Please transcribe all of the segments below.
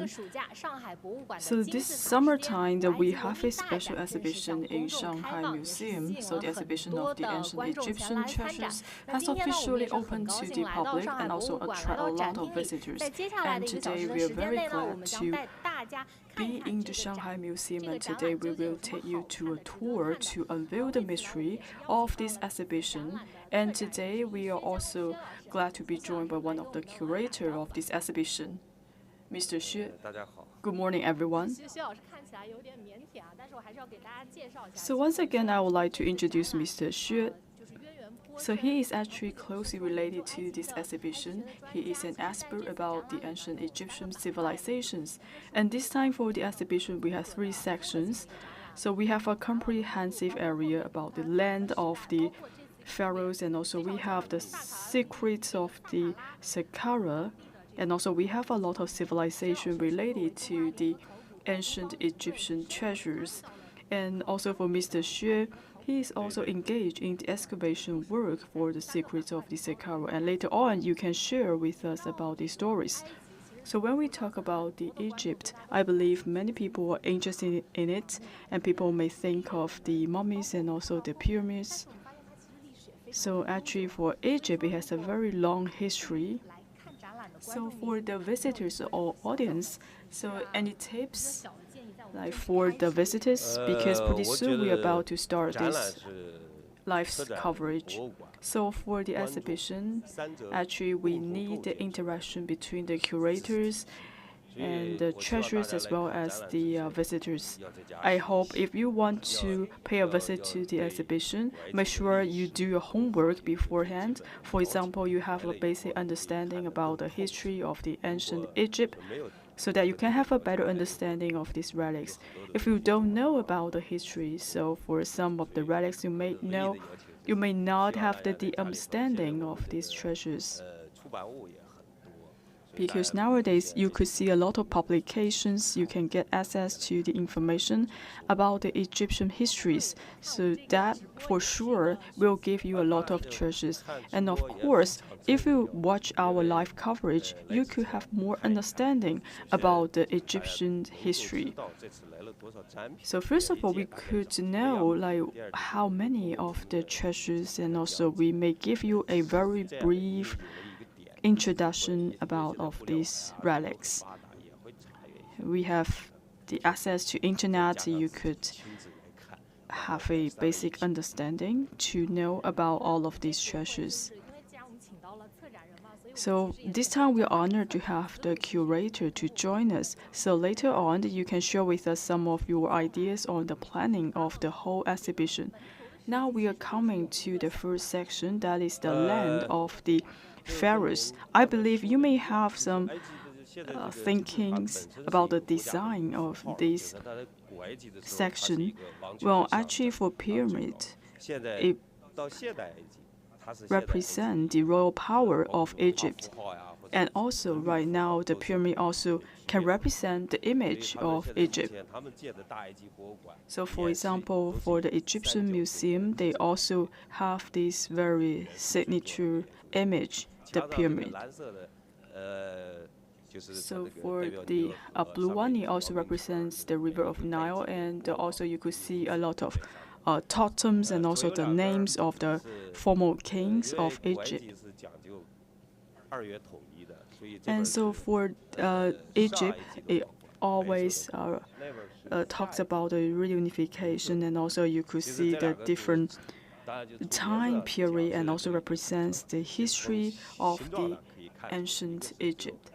exhibition. So this summertime that we have a special exhibition in Shanghai Museum. So the exhibition of the ancient Egyptian treasures has officially opened to the public and also attract a lot of visitors. And today we are very glad to be in the Shanghai Museum, and today we will take you to a tour to unveil the mystery of this exhibition. And today we are also glad to be joined by one of the curators of this exhibition, Mr. Xue. Good morning, everyone. So once again, I would like to introduce Mr. Xue. So he is actually closely related to this exhibition. He is an expert about the ancient Egyptian civilizations. And this time for the exhibition, we have 3 sections. So we have a comprehensive area about the land of the pharaohs, and also we have the secrets of the Saqqara, and also we have a lot of civilization related to the ancient Egyptian treasures. And also for Mr. Xue, he is also engaged in the excavation work for the secrets of the Saqqara, and later on you can share with us about these stories. So when we talk about the Egypt, I believe many people are interested in it, and people may think of the mummies and also the pyramids. So actually for Egypt, it has a very long history. So for the visitors or audience, so any tips like for the visitors, because pretty soon we're about to start this live coverage. So for the exhibition, actually we need the interaction between the curators and the treasures as well as the visitors. I hope if you want to pay a visit to the exhibition, make sure you do your homework beforehand. For example, you have a basic understanding about the history of the ancient Egypt, so that you can have a better understanding of these relics. If you don't know about the history, so for some of the relics you may know, you may not have the understanding of these treasures. Because nowadays you could see a lot of publications, you can get access to the information about the Egyptian histories. So that for sure will give you a lot of treasures. And of course, if you watch our live coverage, you could have more understanding about the Egyptian history. So first of all, we could know like how many of the treasures, and also we may give you a very brief introduction about of these relics. We have the access to internet. You could have a basic understanding to know about all of these treasures. So this time we're honored to have the curator to join us. So later on, you can share with us some of your ideas on the planning of the whole exhibition. Now we are coming to the first section, that is the land of the pharaohs. I believe you may have some thinkings about the design of this section. Well, actually for pyramid, it represents the royal power of Egypt. And also right now, the pyramid also can represent the image of Egypt. So for example, for the Egyptian Museum, they also have this very signature image, the pyramid. So for the blue one, it also represents the river of Nile, and also you could see a lot of totems and also the names of the former kings of Egypt. And so for Egypt, it always talks about the reunification, and also you could see the different time period, and also represents the history of the ancient Egypt.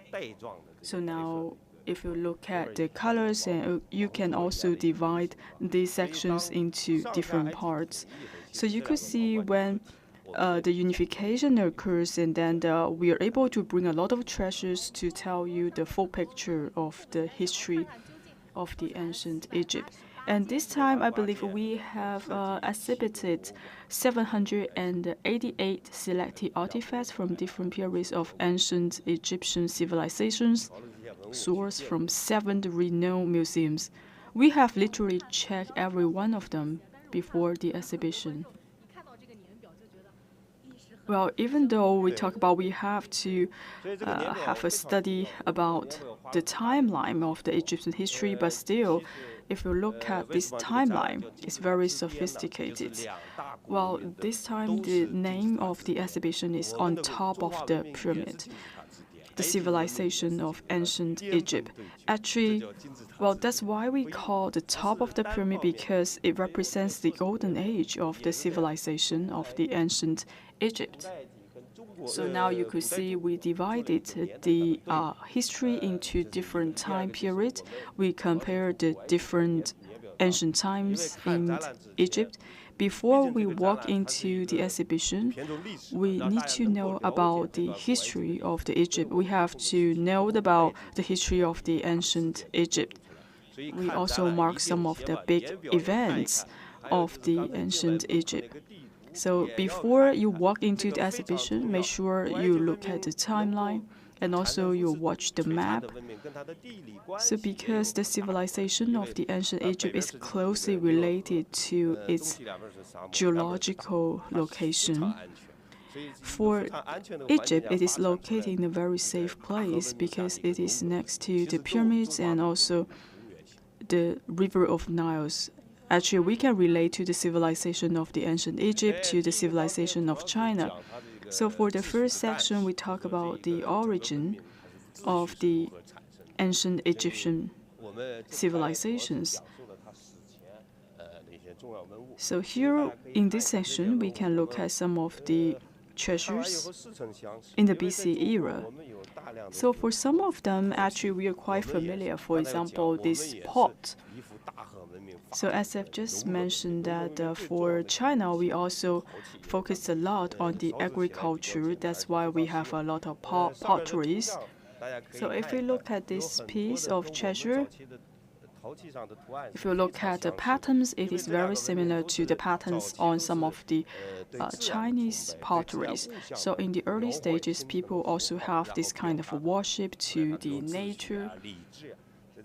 So now if you look at the colors, and you can also divide these sections into different parts. So you could see when the unification occurs, and then we are able to bring a lot of treasures to tell you the full picture of the history of the ancient Egypt. And this time, I believe we have exhibited 788 selected artifacts from different periods of ancient Egyptian civilizations, sourced from 7 renowned museums. We have literally checked every one of them before the exhibition. Well, even though we talk about we have to have a study about the timeline of the Egyptian history, but still, if you look at this timeline, it's very sophisticated. Well, this time the name of the exhibition is On Top of the Pyramid, the civilization of ancient Egypt. Actually, well, that's why we call the top of the pyramid, because it represents the golden age of the civilization of the ancient Egypt. So now you could see we divided the history into different time periods. We compare the different ancient times in Egypt. Before we walk into the exhibition, we need to know about the history of the Egypt. We have to know about the history of the ancient Egypt. We also mark some of the big events of the ancient Egypt. So before you walk into the exhibition, make sure you look at the timeline and also you watch the map. So because the civilization of the ancient Egypt is closely related to its geological location, for Egypt, it is located in a very safe place because it is next to the pyramids and also the river of Niles. Actually, we can relate to the civilization of the ancient Egypt to the civilization of China. So for the first section, we talk about the origin of the ancient Egyptian civilizations. So here in this section, we can look at some of the treasures in the BC era. So for some of them, actually, we are quite familiar. For example, this pot. So as I've just mentioned that for China, we also focus a lot on the agriculture. That's why we have a lot of potteries. So if we look at this piece of treasure, if you look at the patterns, it is very similar to the patterns on some of the Chinese potteries. So in the early stages, people also have this kind of worship to the nature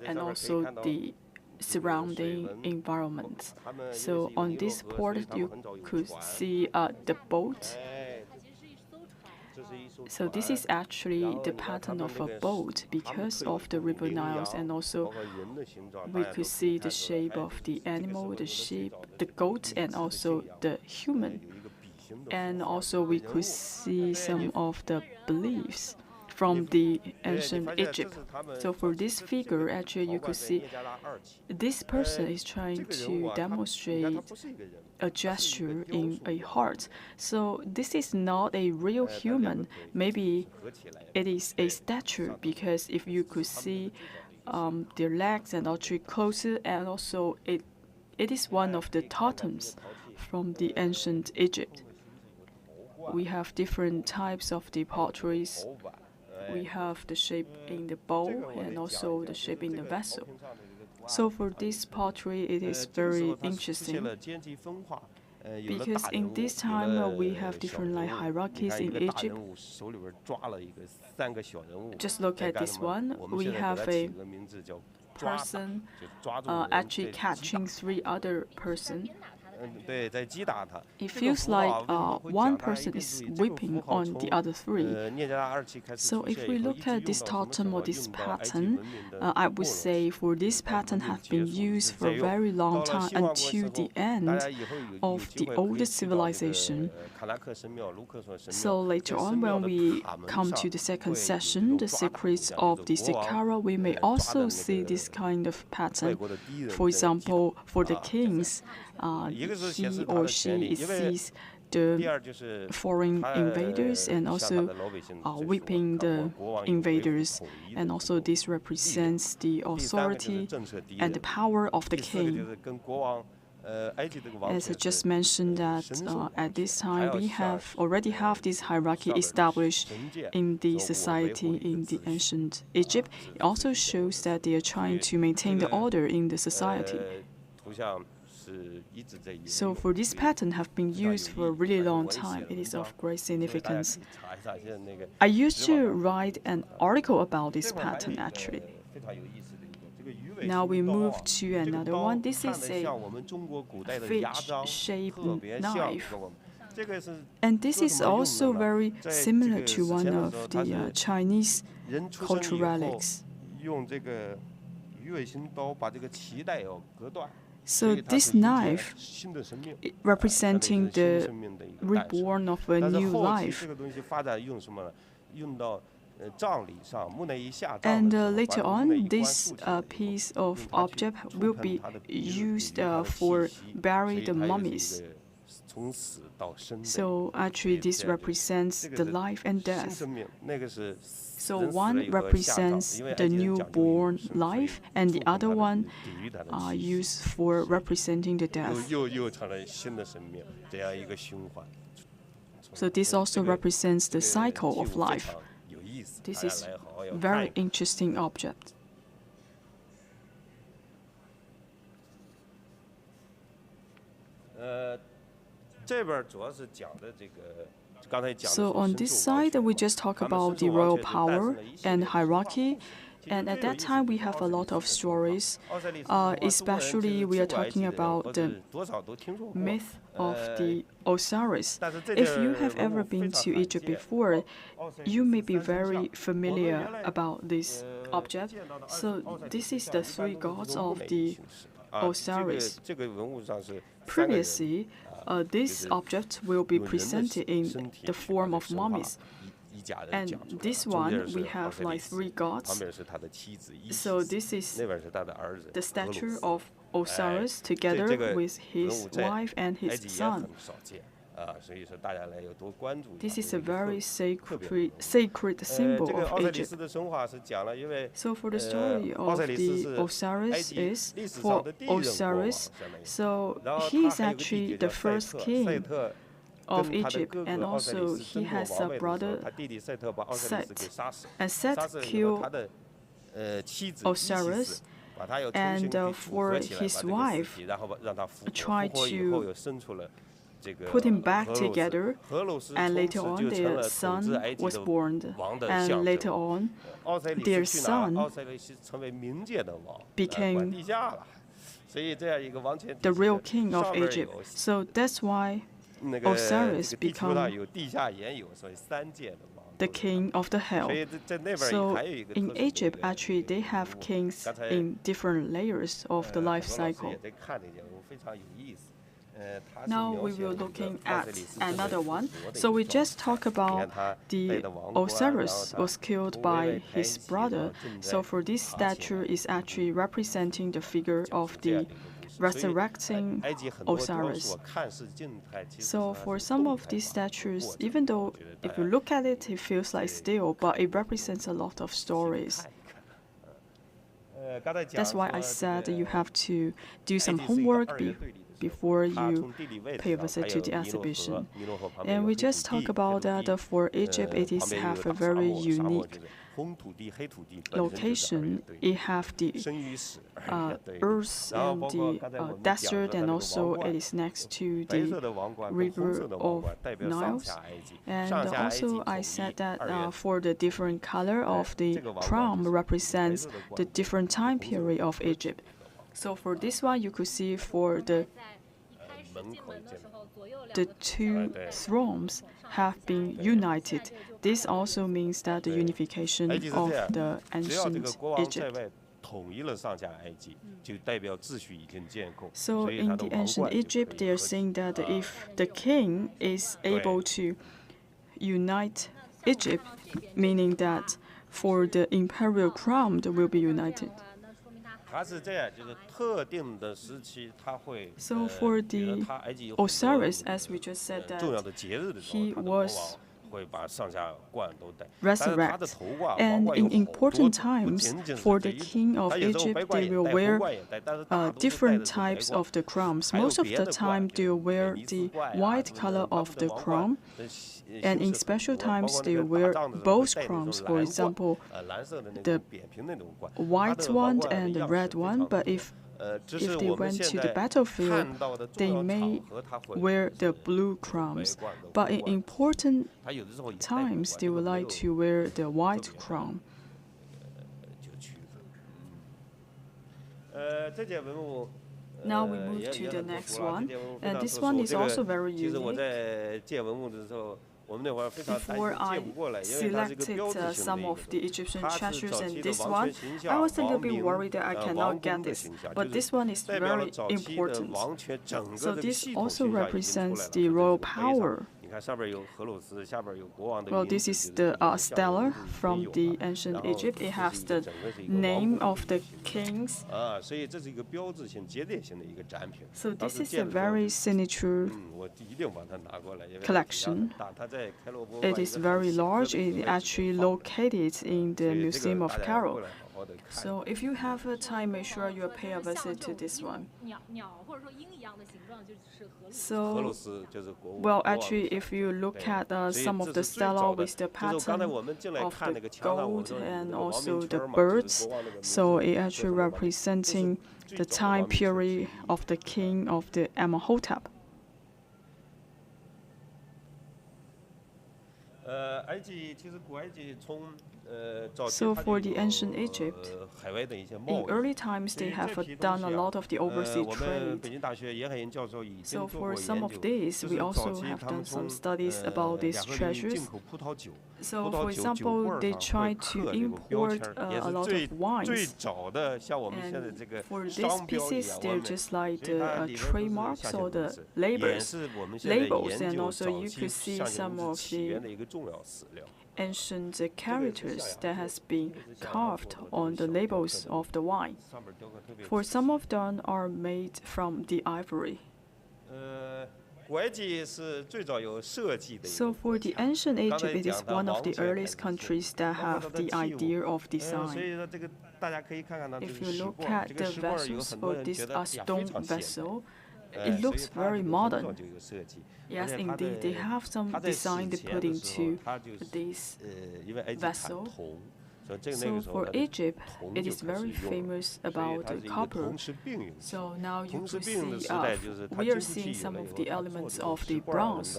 and also the surrounding environment. So on this port, you could see the boat. So this is actually the pattern of a boat because of the river Niles, and also we could see the shape of the animal, the sheep, the goat, and also the human. And also we could see some of the beliefs from the ancient Egypt. So for this figure, actually you could see this person is trying to demonstrate a gesture in a heart. So this is not a real human. Maybe it is a statue, because if you could see their legs and actually closer, and also it is one of the totems from the ancient Egypt. We have different types of the potteries. We have the shape in the bowl and also the shape in the vessel. So for this pottery, it is very interesting because in this time we have different like hierarchies in Egypt. Just look at this one. We have a person actually catching 3 other persons. It feels like one person is whipping on the other 3. So if we look at this totem or this pattern, I would say for this pattern have been used for a very long time until the end of the oldest civilization. So later on, when we come to the second session, the secrets of the Saqqara, we may also see this kind of pattern. For example, for the kings, he or she sees the foreign invaders and also whipping the invaders. And also this represents the authority and the power of the king. As I just mentioned that at this time we already have this hierarchy established in the society in the ancient Egypt. It also shows that they are trying to maintain the order in the society. So for this pattern have been used for a really long time. It is of great significance. I used to write an article about this pattern actually. Now we move to another one. This is a fish-shaped knife. And this is also very similar to one of the Chinese cultural relics. So this knife, representing the reborn of a new life. And later on, this piece of object will be used for burying the mummies. So actually, this represents the life and death. So one represents the newborn life, and the other one are used for representing the death. So this also represents the cycle of life. This is a very interesting object. So on this side, we just talk about the royal power and hierarchy. And at that time, we have a lot of stories, especially we are talking about the myth of the Osiris. If you have ever been to Egypt before, you may be very familiar about this object. So this is the three gods of the Osiris. Previously, this object will be presented in the form of mummies. And this one, we have like three gods. So this is the statue of Osiris together with his wife and his son. This is a very sacred symbol of Egypt. So for the story of the Osiris is, for Osiris, so he is actually the first king of Egypt, and also he has a brother, Set. And Set killed Osiris, and for his wife, tried to put him back together, and later on their son was born, and later on their son became the real king of Egypt. So that's why Osiris became the king of the hell. So in Egypt, actually, they have kings in different layers of the life cycle. Now we will looking at another one. So we just talked about the Osiris was killed by his brother. So for this statue is actually representing the figure of the resurrecting Osiris. So for some of these statues, even though if you look at it, it feels like steel, but it represents a lot of stories. That's why I said you have to do some homework before you pay a visit to the exhibition. And we just talk about that for Egypt, it is have a very unique location. It have the earth and the desert, and also it is next to the river of Nile. And also I said that for the different color of the crown represents the different time period of Egypt. So for this one, you could see for the two thrones have been united. This also means that the unification of the ancient Egypt. So in the ancient Egypt, they are saying that if the king is able to unite Egypt, meaning that for the imperial crown will be united. So for the Osiris, as we just said, that he was resurrected. And in important times, for the king of Egypt, they will wear different types of the crowns. Most of the time, they will wear the white color of the crown. And in special times, they wear both crowns, for example, the white one and the red one. But if they went to the battlefield, they may wear the blue crowns. But in important times, they would like to wear the white crown. Now we move to the next one, and this one is also very unique. Before I selected some of the Egyptian treasures and this one, I was a little bit worried that I cannot get this, but this one is very important. So this also represents the royal power. Well, this is the stellar from the ancient Egypt. It has the name of the kings. So this is a very signature collection. It is very large. It is actually located in the Museum of Cairo. So if you have time, make sure you pay a visit to this one. So, well, actually, if you look at some of the stela with the pattern of the gold and also the birds, so it actually representing the time period of the king of the Amenhotep. So for the ancient Egypt, in early times they have done a lot of the overseas trade. So for some of these, we also have done some studies about these treasures. So for example, they try to import a lot of wines. And for these pieces, they're just like the trademarks or the labels. And also you could see some of the ancient characters that has been carved on the labels of the wine. For some of them are made from the ivory. So for the ancient Egypt, it is one of the earliest countries that have the idea of design. If you look at the vessels for this stone vessel, it looks very modern. Yes, indeed, they have some design they put into this vessel. So for Egypt, it is very famous about the copper. So now you could see, we are seeing some of the elements of the bronze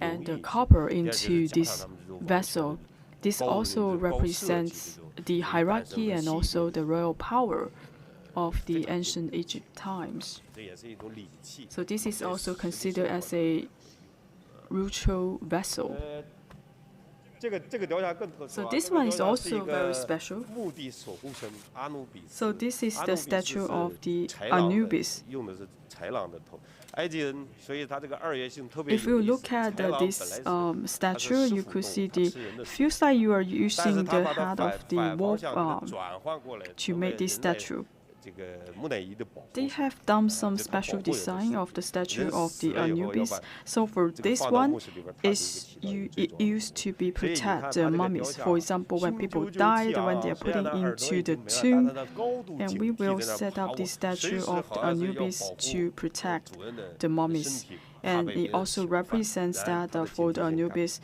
and the copper into this vessel. This also represents the hierarchy and also the royal power of the ancient Egypt times. So this is also considered as a ritual vessel. So this one is also very special. So this is the statue of the Anubis. If you look at this statue, you could see feels like you are using the head of the wolf to make this statue. They have done some special design of the statue of the Anubis. So for this one, it used to be protect the mummies. For example, when people died, when they are putting into the tomb, and we will set up this statue of the Anubis to protect the mummies. And it also represents that for the Anubis,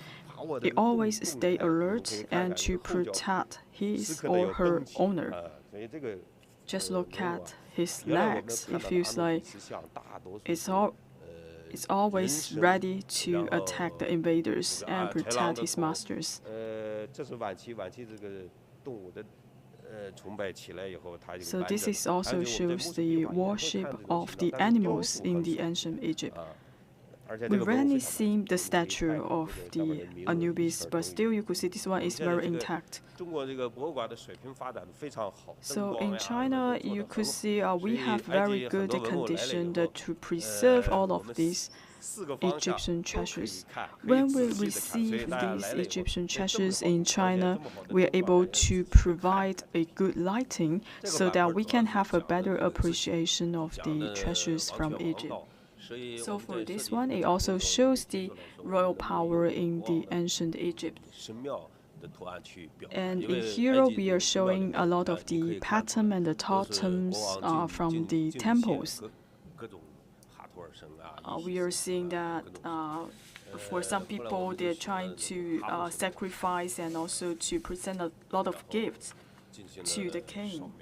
it always stay alert and to protect his or her owner. Just look at his legs. It feels like it's always ready to attack the invaders and protect his masters. So this also shows the worship of the animals in the ancient Egypt. We rarely see the statue of the Anubis, but still you could see this one is very intact. So in China, you could see we have very good condition to preserve all of these Egyptian treasures. When we receive these Egyptian treasures in China, we are able to provide a good lighting so that we can have a better appreciation of the treasures from Egypt. So for this one, it also shows the royal power in the ancient Egypt. And in here, we are showing a lot of the pattern and the totems from the temples. We are seeing that for some people, they're trying to sacrifice and also to present a lot of gifts to the king.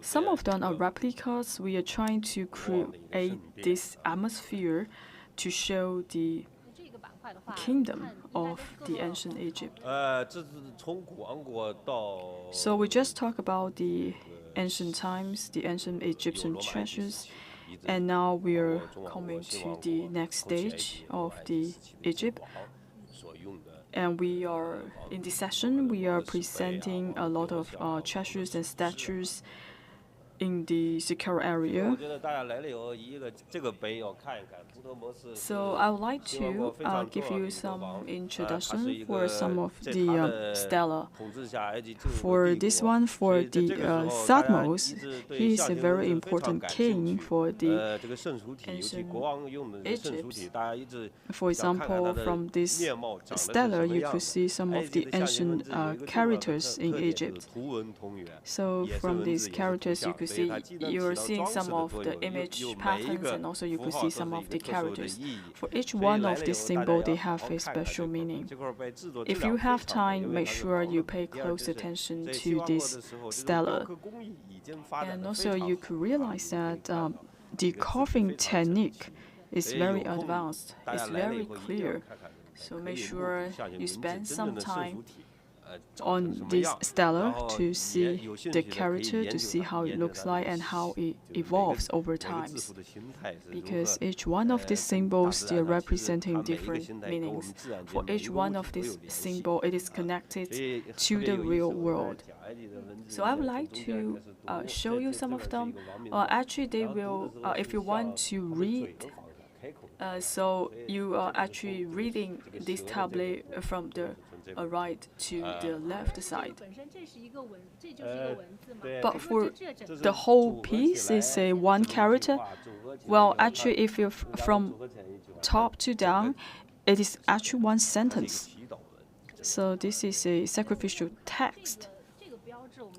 Some of them are replicas. We are trying to create this atmosphere to show the kingdom of the ancient Egypt. So we just talk about the ancient times, the ancient Egyptian treasures. And now we are coming to the next stage of the Egypt. And we are, in this session, we are presenting a lot of treasures and statues in the secure area. So I would like to give you some introduction for some of the stela. For this one, for the Thutmose, he is a very important king for the ancient Egypt. For example, from this stela, you could see some of the ancient characters in Egypt. So from these characters, you could see you're seeing some of the image patterns, and also you could see some of the characters. For each one of these symbols, they have a special meaning. If you have time, make sure you pay close attention to this stela. And also you could realize that the carving technique is very advanced. It's very clear. So make sure you spend some time on this stela to see the character, to see how it looks like and how it evolves over time. Because each one of these symbols, they are representing different meanings. For each one of these symbols, it is connected to the real world. So I would like to show you some of them. Actually, they will, if you want to read, so you are actually reading this tablet from the right to the left side. But for the whole piece is a one character. Well, actually, if you're from top to down, it is actually one sentence. So this is a sacrificial text.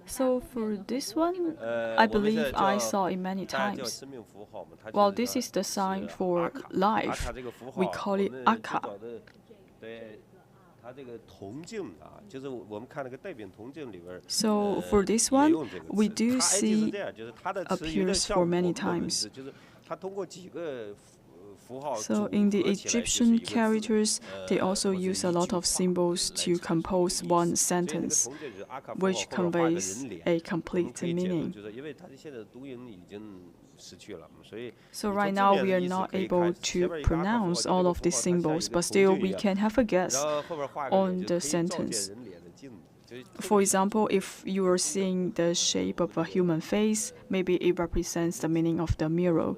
So for this one, I believe I saw it many times. Well, this is the sign for life. We call it Akka. So for this one, we do see appears for many times. So in the Egyptian characters, they also use a lot of symbols to compose one sentence, which conveys a complete meaning. So right now we are not able to pronounce all of these symbols, but still we can have a guess on the sentence. For example, if you are seeing the shape of a human face, maybe it represents the meaning of the mirror.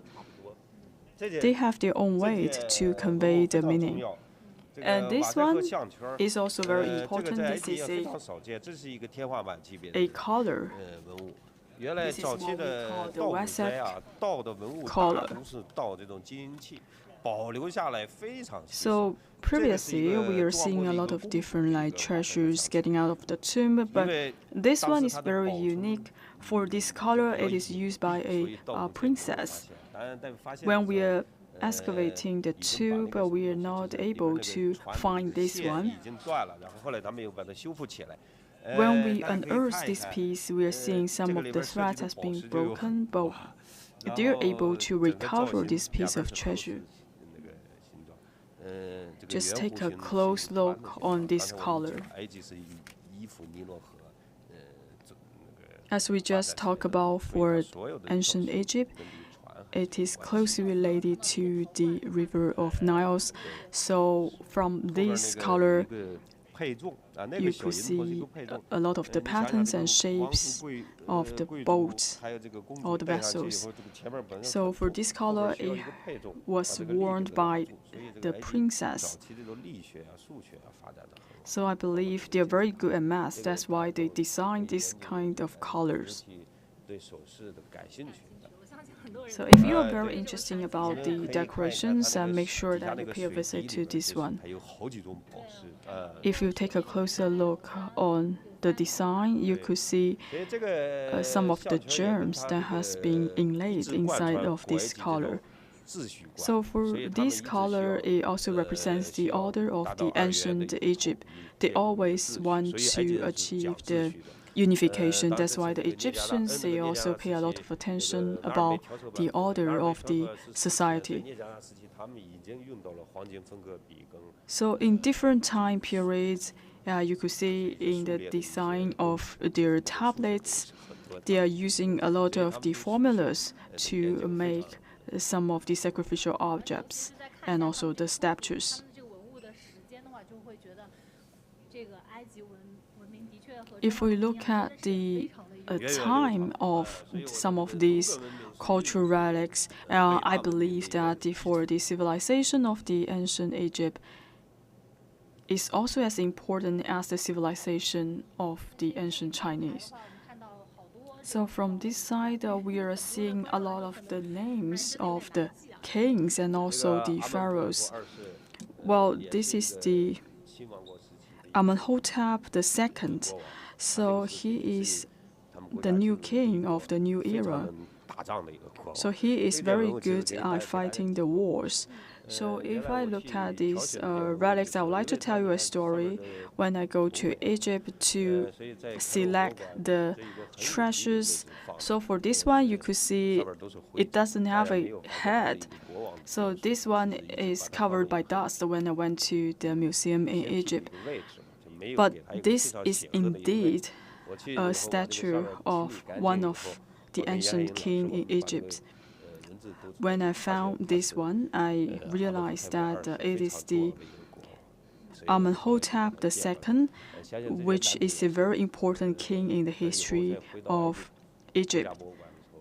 They have their own weight to convey the meaning. And this one is also very important. This is a color. This is what we call the Wessex color. So previously, we are seeing a lot of different treasures getting out of the tomb, but this one is very unique. For this color, it is used by a princess. When we are excavating the tomb, but we are not able to find this one. When we unearth this piece, we are seeing some of the threads has been broken, but they are able to recover this piece of treasure. Just take a close look on this color. As we just talked about for ancient Egypt, it is closely related to the river of Nile. So from this color, you could see a lot of the patterns and shapes of the boats or the vessels. So for this color, it was worn by the princess. So I believe they are very good at math. That's why they designed this kind of colors. So if you are very interested about the decorations, make sure that you pay a visit to this one. If you take a closer look on the design, you could see some of the germs that has been inlaid inside of this color. So for this color, it also represents the order of the ancient Egypt. They always want to achieve the unification. That's why the Egyptians, they also pay a lot of attention about the order of the society. So in different time periods, you could see in the design of their tablets, they are using a lot of the formulas to make some of the sacrificial objects and also the statues. If we look at the time of some of these cultural relics, I believe that for the civilization of the ancient Egypt is also as important as the civilization of the ancient Chinese. So from this side, we are seeing a lot of the names of the kings and also the pharaohs. Well, this is the Amenhotep II. So he is the new king of the new era. So he is very good at fighting the wars. So if I look at these relics, I would like to tell you a story. When I go to Egypt to select the treasures, so for this one, you could see it doesn't have a head. So this one is covered by dust when I went to the museum in Egypt. But this is indeed a statue of one of the ancient king in Egypt. When I found this one, I realized that it is the Amenhotep II, which is a very important king in the history of Egypt.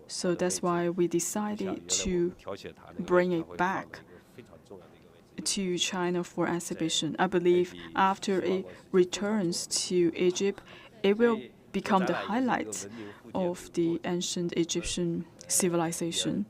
So that's why we decided to bring it back to China for exhibition. I believe after it returns to Egypt, it will become the highlight of the ancient Egyptian civilization.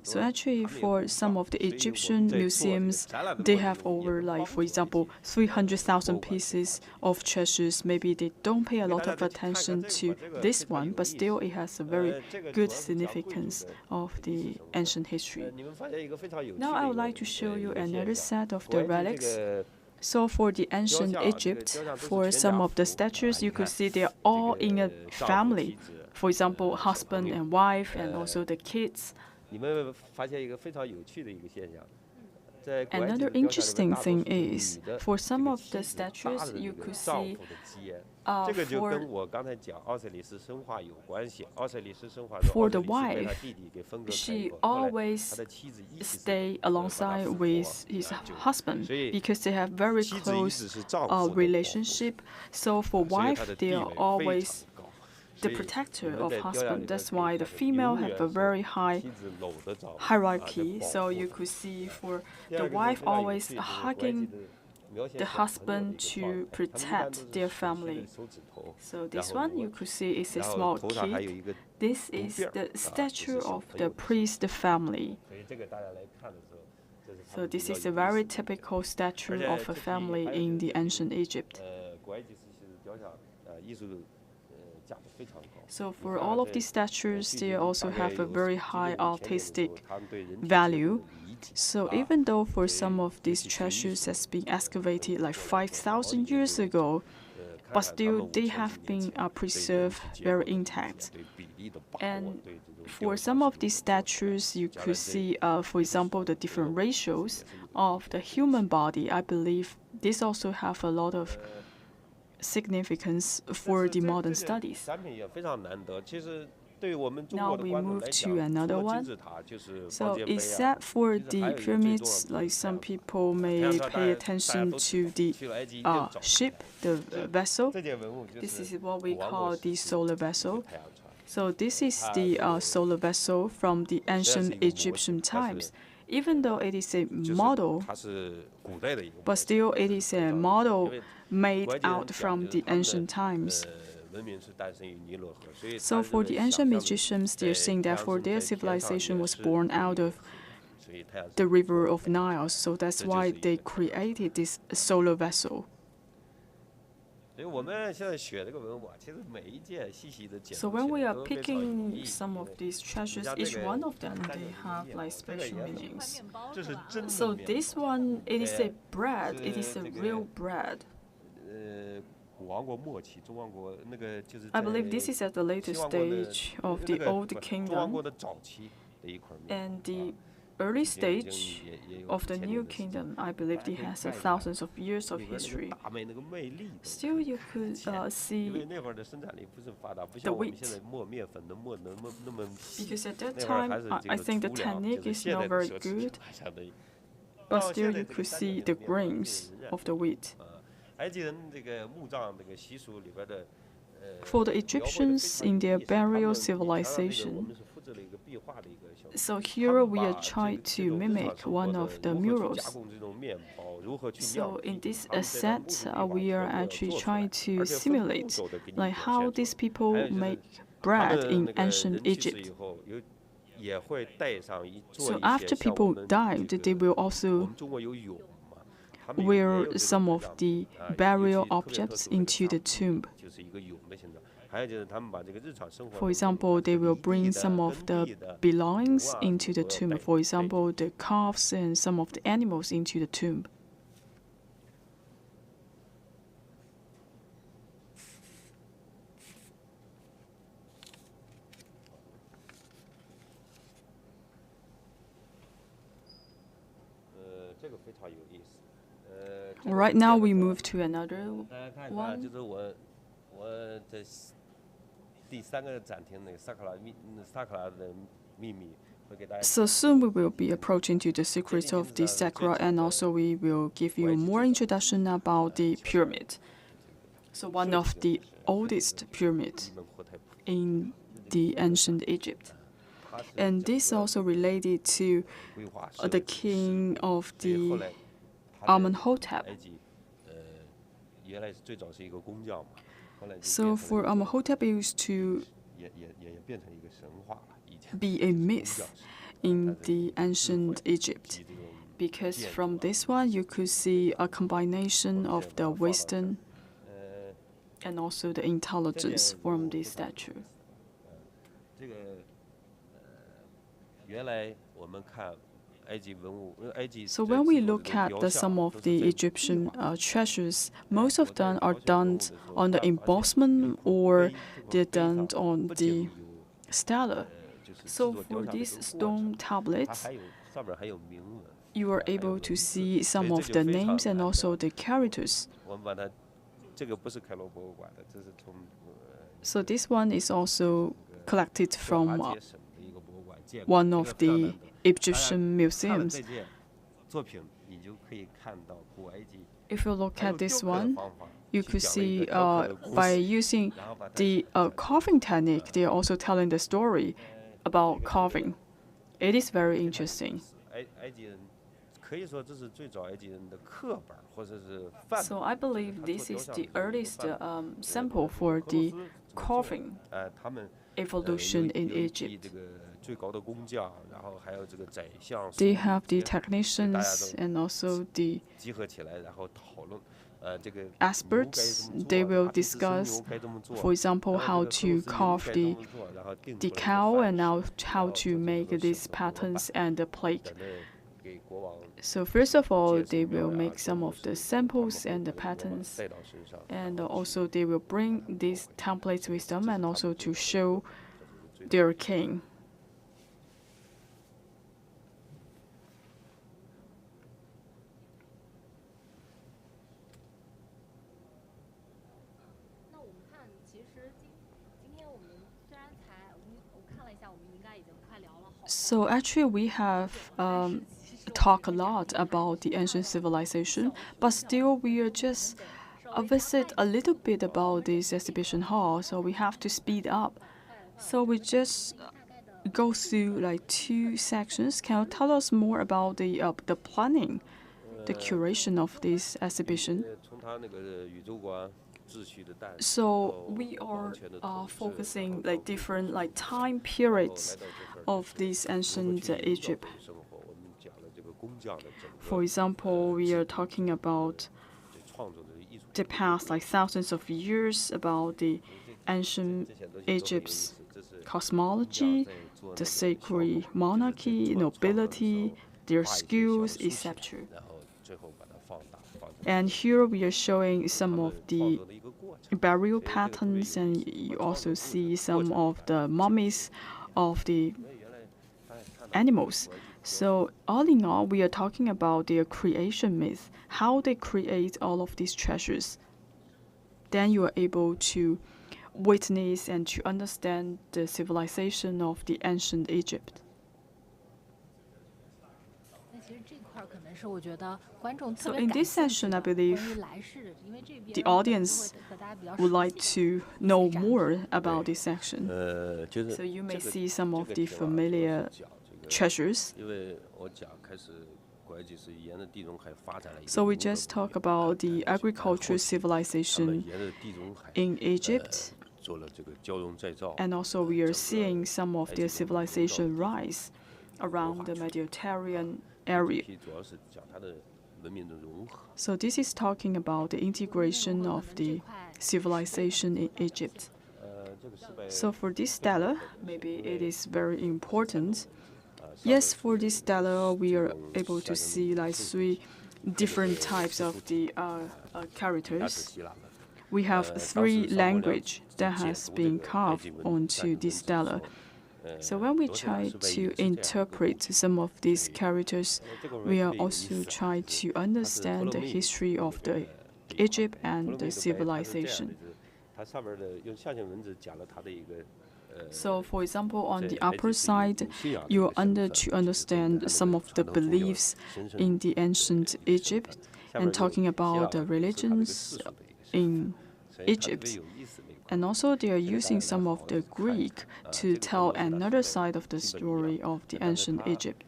So actually, for some of the Egyptian museums, they have over, like, for example, 300,000 pieces of treasures. Maybe they don't pay a lot of attention to this one, but still it has a very good significance of the ancient history. Now I would like to show you another set of the relics. So for the ancient Egypt, for some of the statues, you could see they're all in a family. For example, husband and wife, and also the kids. Another interesting thing is, for some of the statues, you could see for the wife, she always stay alongside with his husband because they have very close relationship. So for wife, they are always the protector of husband. That's why the female have a very high hierarchy. So you could see for the wife always hugging the husband to protect their family. So this one you could see is a small kid. This is the statue of the priest family. So this is a very typical statue of a family in the ancient Egypt. So for all of these statues, they also have a very high artistic value. So even though for some of these treasures has been excavated like 5,000 years ago, but still they have been preserved very intact. And for some of these statues, you could see, for example, the different ratios of the human body. I believe this also have a lot of significance for the modern studies. Now we move to another one. So except for the pyramids, like some people may pay attention to the ship, the vessel. This is what we call the solar vessel. So this is the solar vessel from the ancient Egyptian times. Even though it is a model, but still it is a model made out from the ancient times. So for the ancient magicians, they're saying that for their civilization was born out of the river of Nile. So that's why they created this solar vessel. So when we are picking some of these treasures, each one of them, they have like special meanings. So this one, it is a bread, it is a real bread. I believe this is at the later stage of the Old Kingdom. And the early stage of the New Kingdom, I believe it has thousands of years of history. Still, you could see the wheat. Because at that time, I think the technique is not very good, but still you could see the grains of the wheat. For the Egyptians in their burial civilization, so here we are trying to mimic one of the murals. So in this set, we are actually trying to simulate like how these people make bread in ancient Egypt. So after people died, they will also wear some of the burial objects into the tomb. For example, they will bring some of the belongings into the tomb. For example, the calves and some of the animals into the tomb. Right now we move to another one. So soon we will be approaching to the secrets of the Sakura, and also we will give you more introduction about the pyramid. So one of the oldest pyramids in the ancient Egypt. And this also related to the king of the Amenhotep. So for Amenhotep, it used to be a myth in the ancient Egypt, because from this one you could see a combination of the wisdom and also the intelligence from this statue. So when we look at some of the Egyptian treasures, most of them are done on the embossment or they're done on the stela. So for these stone tablets, you are able to see some of the names and also the characters. So this one is also collected from one of the Egyptian museums. If you look at this one, you could see by using the carving technique, they are also telling the story about carving. It is very interesting. So I believe this is the earliest sample for the carving evolution in Egypt. They have the technicians and also the experts. They will discuss, for example, how to carve the cow and how to make these patterns and the plate. So first of all, they will make some of the samples and the patterns, and also they will bring these templates with them and also to show their king. So actually we have talked a lot about the ancient civilization, but still we are just visit a little bit about this exhibition hall, so we have to speed up. So we just go through like 2 sections. Can you tell us more about the planning, the curation of this exhibition? So we are focusing like different like time periods of this ancient Egypt. For example, we are talking about the past like thousands of years, about the ancient Egypt's cosmology, the sacred monarchy, nobility, their skills, etc. And here we are showing some of the burial patterns, and you also see some of the mummies of the animals. So all in all, we are talking about their creation myth, how they create all of these treasures. Then you are able to witness and to understand the civilization of the ancient Egypt. So in this session, I believe the audience would like to know more about this section. So you may see some of the familiar treasures. So we just talk about the agricultural civilization in Egypt. And also we are seeing some of their civilization rise around the Mediterranean area. So this is talking about the integration of the civilization in Egypt. So for this stela, maybe it is very important. Yes, for this stela, we are able to see like 3 different types of the characters. We have 3 languages that has been carved onto this stela. So when we try to interpret some of these characters, we are also trying to understand the history of the Egypt and the civilization. So, for example, on the upper side, you are to understand some of the beliefs in the ancient Egypt and talking about the religions in Egypt. And also they are using some of the Greek to tell another side of the story of the ancient Egypt.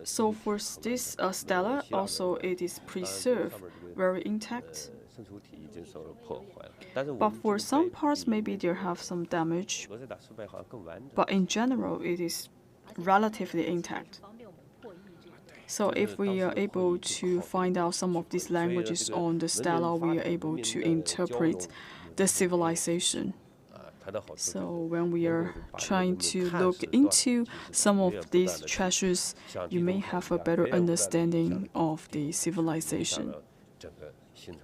So for this stela, also it is preserved very intact. But for some parts, maybe there have some damage. But in general, it is relatively intact. So if we are able to find out some of these languages on the stela, we are able to interpret the civilization. So when we are trying to look into some of these treasures, you may have a better understanding of the civilization.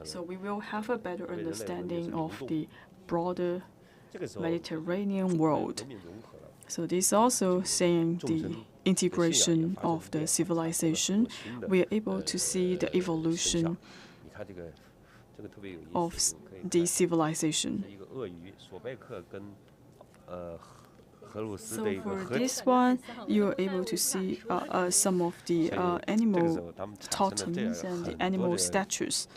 So we will have a better understanding of the broader Mediterranean world. So this is also saying the integration of the civilization. We are able to see the evolution of the civilization. So for this one, you are able to see some of the animal totems and the animal statues.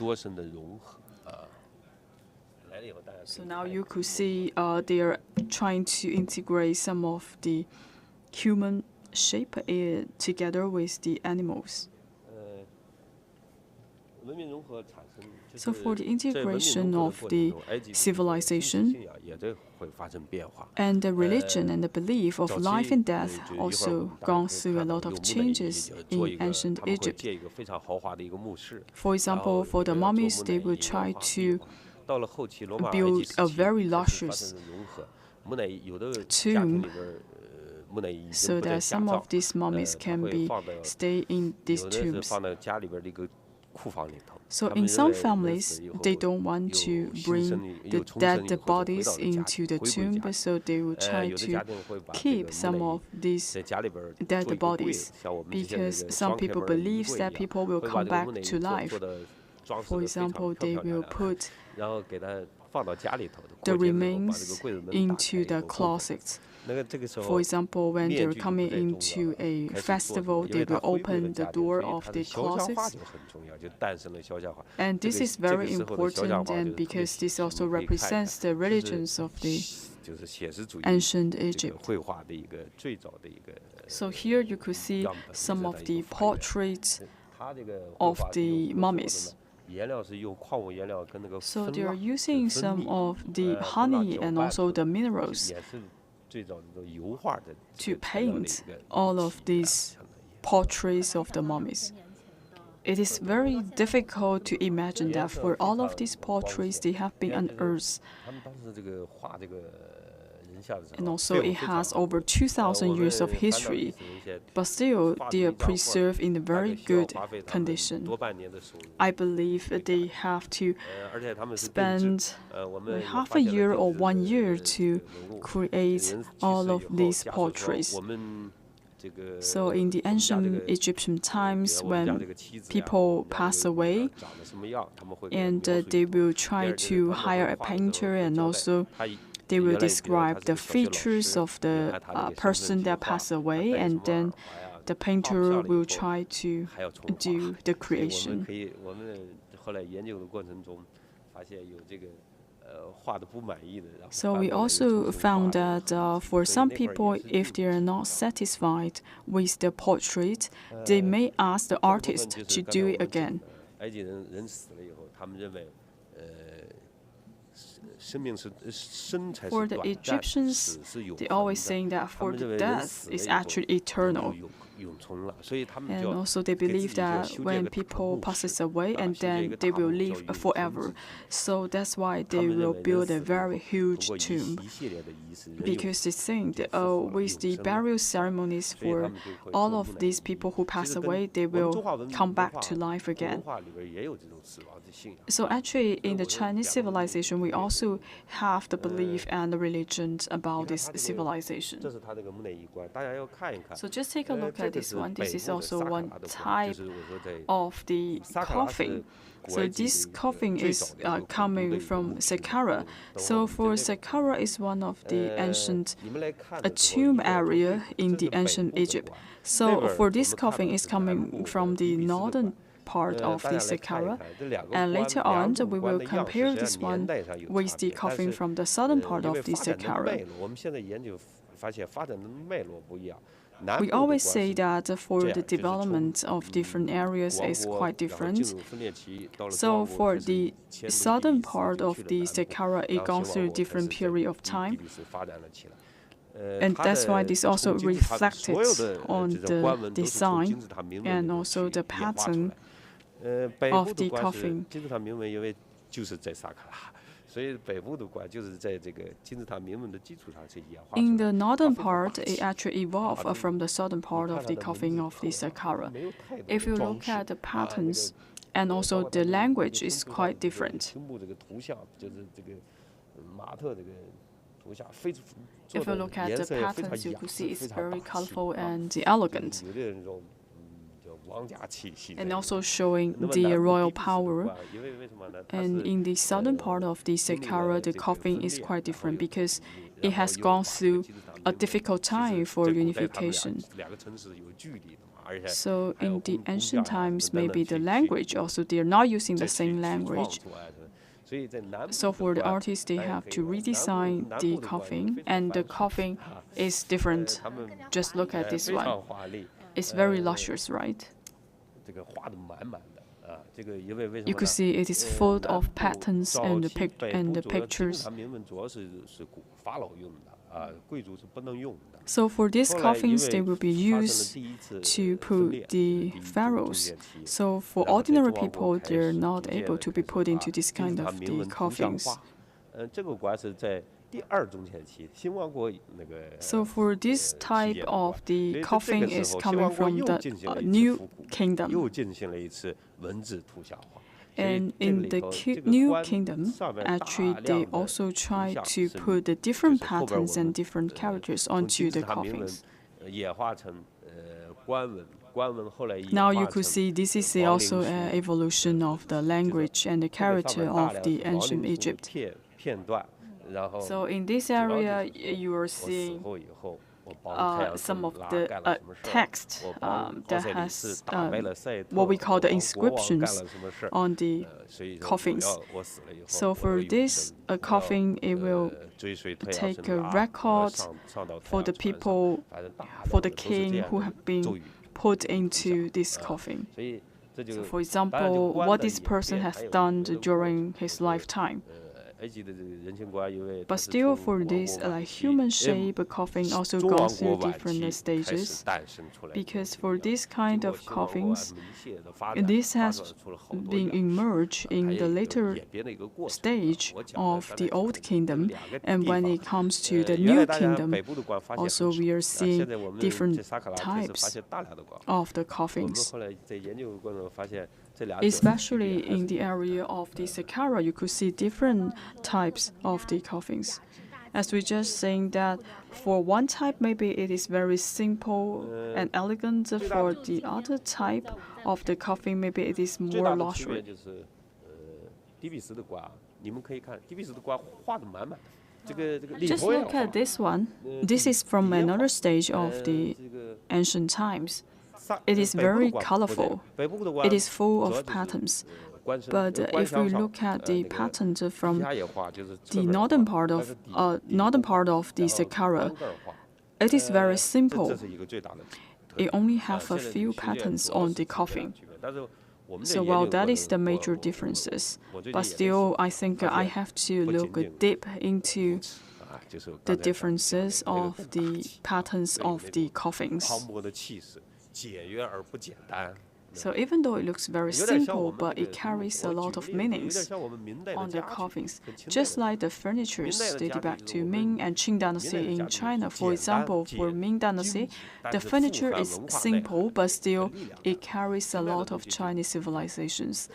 So now you could see they are trying to integrate some of the human shape together with the animals. So for the integration of the civilization and the religion and the belief of life and death also gone through a lot of changes in ancient Egypt. For example, for the mummies, they would try to build a very luxurious tomb so that some of these mummies can stay in these tombs. So in some families, they don't want to bring the dead bodies into the tomb, so they will try to keep some of these dead bodies because some people believe that people will come back to life. For example, they will put the remains into the closets. For example, when they're coming into a festival, they will open the door of the closets. And this is very important, and because this also represents the religions of the ancient Egypt. So here you could see some of the portraits of the mummies. So they are using some of the honey and also the minerals to paint all of these portraits of the mummies. It is very difficult to imagine that for all of these portraits, they have been unearthed and also it has over 2,000 years of history, but still they are preserved in a very good condition. I believe they have to spend half a year or 1 year to create all of these portraits. So in the ancient Egyptian times, when people pass away, and they will try to hire a painter, and also they will describe the features of the person that passed away, and then the painter will try to do the creation. So we also found that for some people, if they are not satisfied with the portrait, they may ask the artist to do it again. For the Egyptians, they always saying that for the death is actually eternal. And also they believe that when people passes away, and then they will live forever. So that's why they will build a very huge tomb, because they think that with the burial ceremonies for all of these people who pass away, they will come back to life again. So actually, in the Chinese civilization, we also have the belief and the religion about this civilization. So just take a look at this one. This is also one type of the coffin. So this coffin is coming from Saqqara. So for Saqqara is one of the ancient tomb area in the ancient Egypt. So for this coffin is coming from the northern part of the Saqqara, and later on we will compare this one with the coffin from the southern part of the Saqqara. We always say that for the development of different areas is quite different. So for the southern part of the Saqqara, it goes through a different period of time. And that's why this also reflected on the design and also the pattern of the coffin. In the northern part, it actually evolved from the southern part of the coffin of the Saqqara. If you look at the patterns, and also the language is quite different. If you look at the patterns, you could see it's very colorful and elegant, and also showing the royal power. And in the southern part of the Saqqara, the coffin is quite different because it has gone through a difficult time for unification. So in the ancient times, maybe the language also, they are not using the same language. So for the artists, they have to redesign the coffin, and the coffin is different. Just look at this one. It's very luscious, right? You could see it is full of patterns and the pictures. So for these coffins, they will be used to put the pharaohs. So for ordinary people, they're not able to be put into this kind of the coffins. So for this type of the coffin is coming from the New Kingdom. And in the New Kingdom, actually, they also try to put the different patterns and different characters onto the coffins. Now you could see this is also an evolution of the language and the character of the ancient Egypt. So in this area, you are seeing some of the text that has what we call the inscriptions on the coffins. So for this coffin, it will take a record for the people, for the king who have been put into this coffin. So for example, what this person has done during his lifetime. But still, for this human-shaped coffin also goes through different stages, because for this kind of coffins, this has been emerged in the later stage of the Old Kingdom, and when it comes to the New Kingdom, also we are seeing different types of the coffins. Especially in the area of the Saqqara, you could see different types of the coffins. As we just saying that for one type, maybe it is very simple and elegant. For the other type of the coffin, maybe it is more luxury. Just look at this one. This is from another stage of the ancient times. It is very colorful. It is full of patterns. But if we look at the patterns from the northern part of the Saqqara, it is very simple. It only has a few patterns on the coffin. So while that is the major differences, but still I think I have to look deep into the differences of the patterns of the coffins. So even though it looks very simple, but it carries a lot of meanings on the coffins. Just like the furnitures dated back to Ming and Qing dynasty in China. For example, for Ming dynasty, the furniture is simple, but still it carries a lot of Chinese civilizations.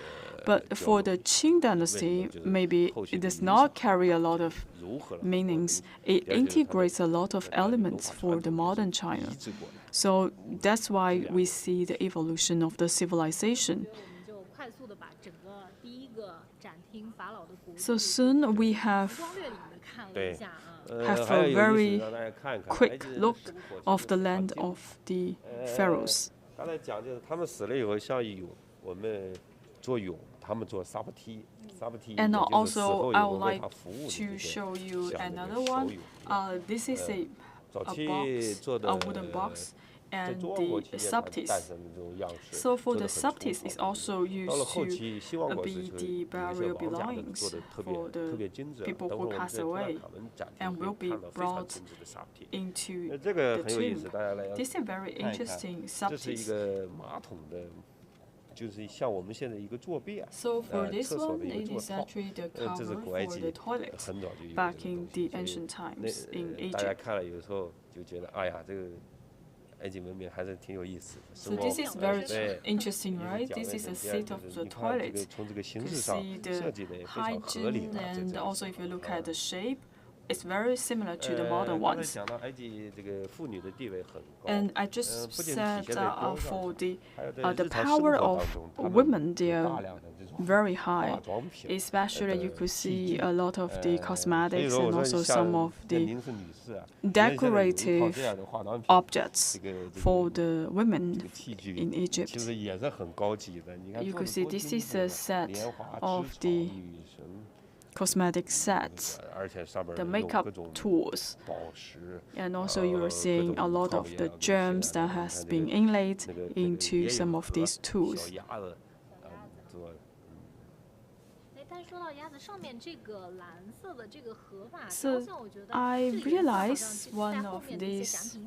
But for the Qing dynasty, maybe it does not carry a lot of meanings. It integrates a lot of elements for the modern China. So that's why we see the evolution of the civilization. So soon we have a very quick look of the land of the pharaohs. And also, I would like to show you another one. This is a box, a wooden box, and the subtis. So for the subtis, it's also used to be the burial belongings for the people who pass away and will be brought into the tomb. This is very interesting subtis. So for this one, it is actually the cover for the toilet back in the ancient times in Egypt. So this is very interesting, right? This is a seat of the toilet. You see the hygiene, and also if you look at the shape, it's very similar to the modern ones. And I just said for the power of women, they are very high. Especially you could see a lot of the cosmetics and also some of the decorative objects for the women in Egypt. You could see this is a set of the cosmetic sets, the makeup tools, and also you are seeing a lot of the gems that has been inlaid into some of these tools. So I realized one of these.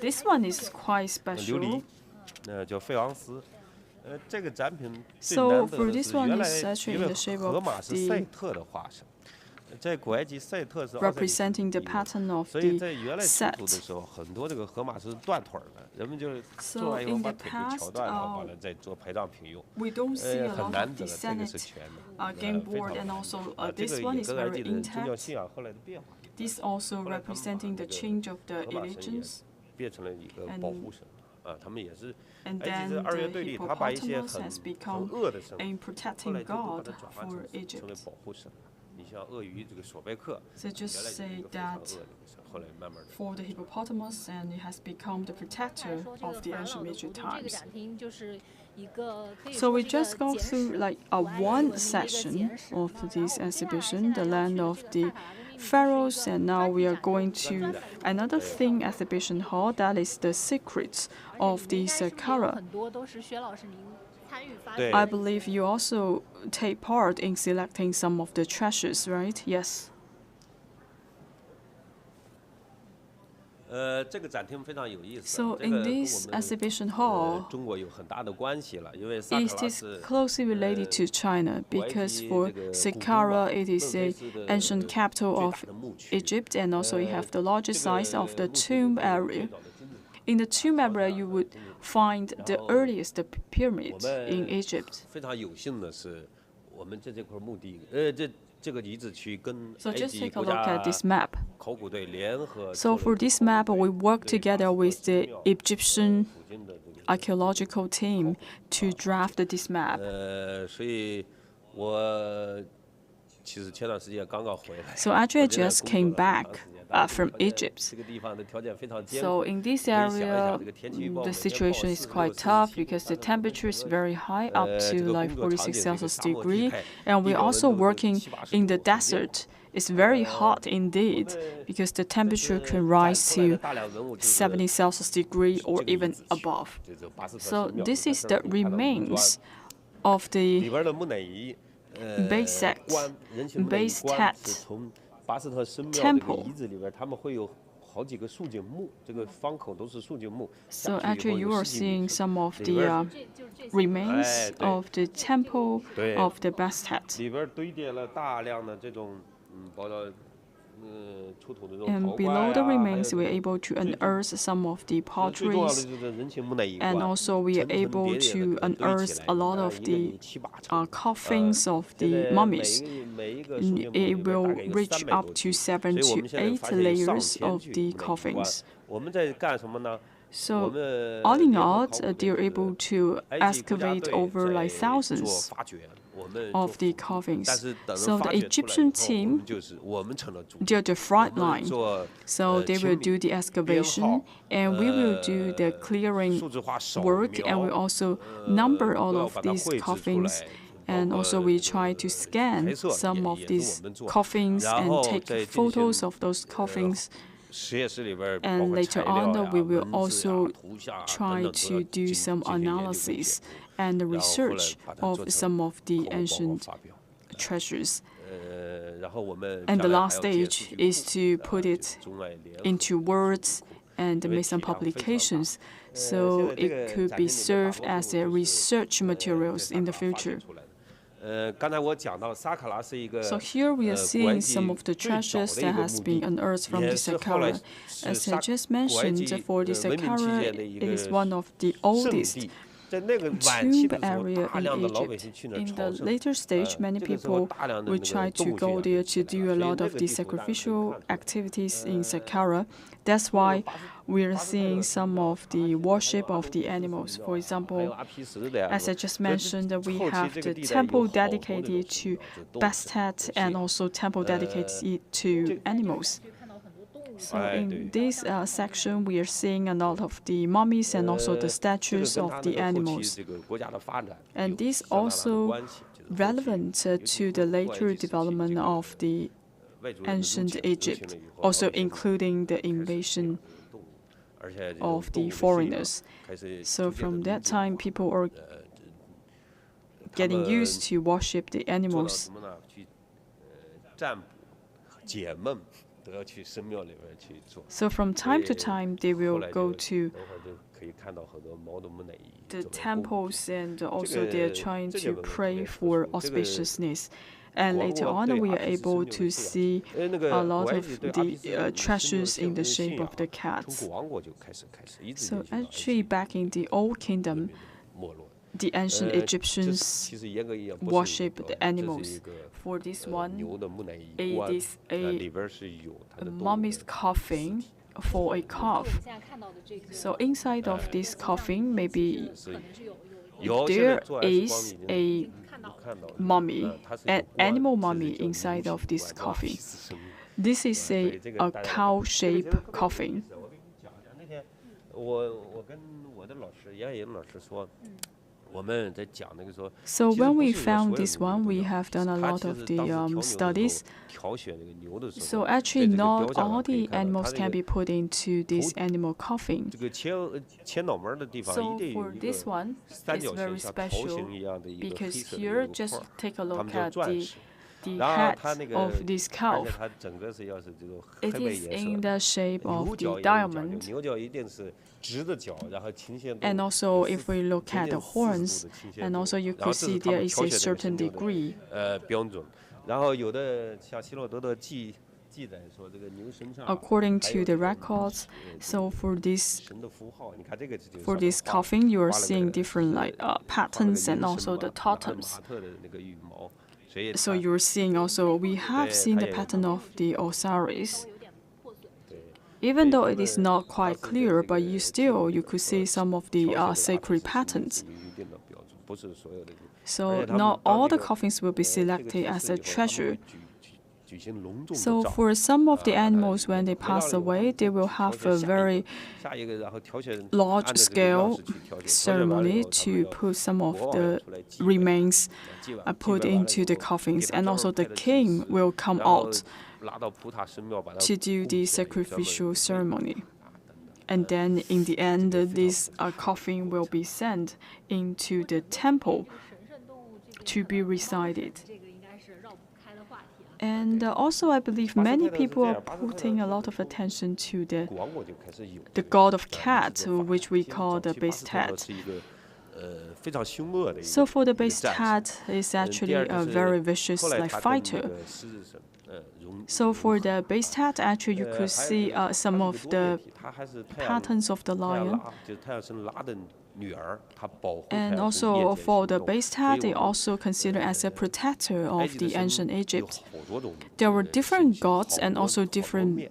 This one is quite special. So for this one, it's actually in the shape of the representing the pattern of the set. So in the past, we don't see a lot of the Senate game board, and also this one is very intact. This also representing the change of the allegiance. And then the hippopotamus has become a protecting god for Egypt. So just say that for the hippopotamus, and it has become the protector of the ancient Egypt times. So we just go through like one section of this exhibition, the land of the pharaohs, and now we are going to another thing exhibition hall, that is the secrets of the Saqqara. I believe you also take part in selecting some of the treasures, right? Yes. So in this exhibition hall, it is closely related to China because for Saqqara, it is the ancient capital of Egypt, and also you have the largest size of the tomb area. In the tomb area, you would find the earliest pyramid in Egypt. So just take a look at this map. So for this map, we work together with the Egyptian archaeological team to draft this map. So actually, I just came back from Egypt. So in this area, the situation is quite tough because the temperature is very high, up to like 46 Celsius degree, and we're also working in the desert. It's very hot indeed because the temperature can rise to 70 Celsius degree or even above. So this is the remains of the Bayset temple. So actually, you are seeing some of the remains of the temple of the Bastet. And below the remains, we're able to unearth some of the potteries, and also we are able to unearth a lot of the coffins of the mummies. It will reach up to 7 to 8 layers of the coffins. So all in all, they're able to excavate over like thousands of the coffins. So the Egyptian team, they're the front line. So they will do the excavation, and we will do the clearing work, and we also number all of these coffins. And also we try to scan some of these coffins and take photos of those coffins. And later on, we will also try to do some analysis and research of some of the ancient treasures. And the last stage is to put it into words and make some publications, so it could be served as a research materials in the future. So here we are seeing some of the treasures that has been unearthed from the Saqqara. As I just mentioned, for the Saqqara, it is one of the oldest tomb area in Egypt. In the later stage, many people will try to go there to do a lot of the sacrificial activities in Saqqara. That's why we are seeing some of the worship of the animals. For example, as I just mentioned, we have the temple dedicated to Bastet and also temple dedicated to animals. So in this section, we are seeing a lot of the mummies and also the statues of the animals. And this also relevant to the later development of the ancient Egypt, also including the invasion of the foreigners. So from that time, people are getting used to worship the animals. So from time to time, they will go to the temples, and also they are trying to pray for auspiciousness. And later on, we are able to see a lot of the treasures in the shape of the cats. So actually, back in the Old Kingdom, the ancient Egyptians worshipped the animals. For this one, it is a mummy's coffin for a calf. So inside of this coffin, maybe there is a mummy, an animal mummy inside of this coffin. This is a cow-shaped coffin. So when we found this one, we have done a lot of the studies. So actually, not all the animals can be put into this animal coffin. So for this one, it's very special because here, just take a look at the head of this cow. It is in the shape of the diamond. And also, if we look at the horns, and also you could see there is a certain degree. According to the records, so for this coffin, you are seeing different patterns and also the totems. So you're seeing also, we have seen the pattern of the Osiris. Even though it is not quite clear, but you could see some of the sacred patterns. So not all the coffins will be selected as a treasure. So for some of the animals, when they pass away, they will have a very large-scale ceremony to put some of the remains put into the coffins. And also the king will come out to do the sacrificial ceremony. And then in the end, this coffin will be sent into the temple to be recited. And also, I believe many people are putting a lot of attention to the god of cat, which we call the Bastet. So for the Bastet, it's actually a very vicious fighter. So for the Bastet, actually, you could see some of the patterns of the lion. And also for the Bastet, they also considered as a protector of the ancient Egypt. There were different gods and also different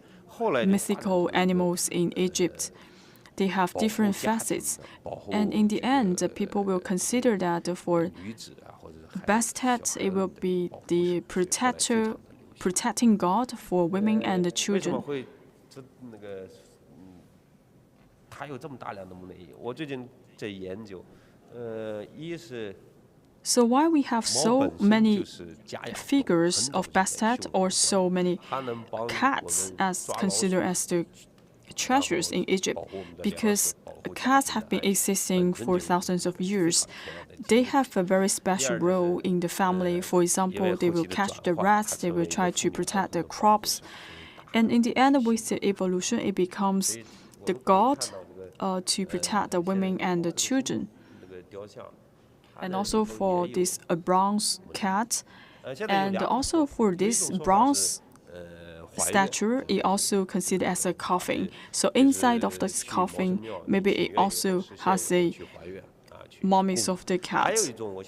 mythical animals in Egypt. They have different facets. And in the end, people will consider that for Bastet, it will be the protecting god for women and the children. So why we have so many figures of Bastet or so many cats as considered as the treasures in Egypt? Because cats have been existing for thousands of years. They have a very special role in the family. For example, they will catch the rats, they will try to protect the crops. And in the end, with the evolution, it becomes the god to protect the women and the children. And also for this bronze cat, and also for this bronze statue, it also considered as a coffin. So inside of this coffin, maybe it also has a mummies of the cat. So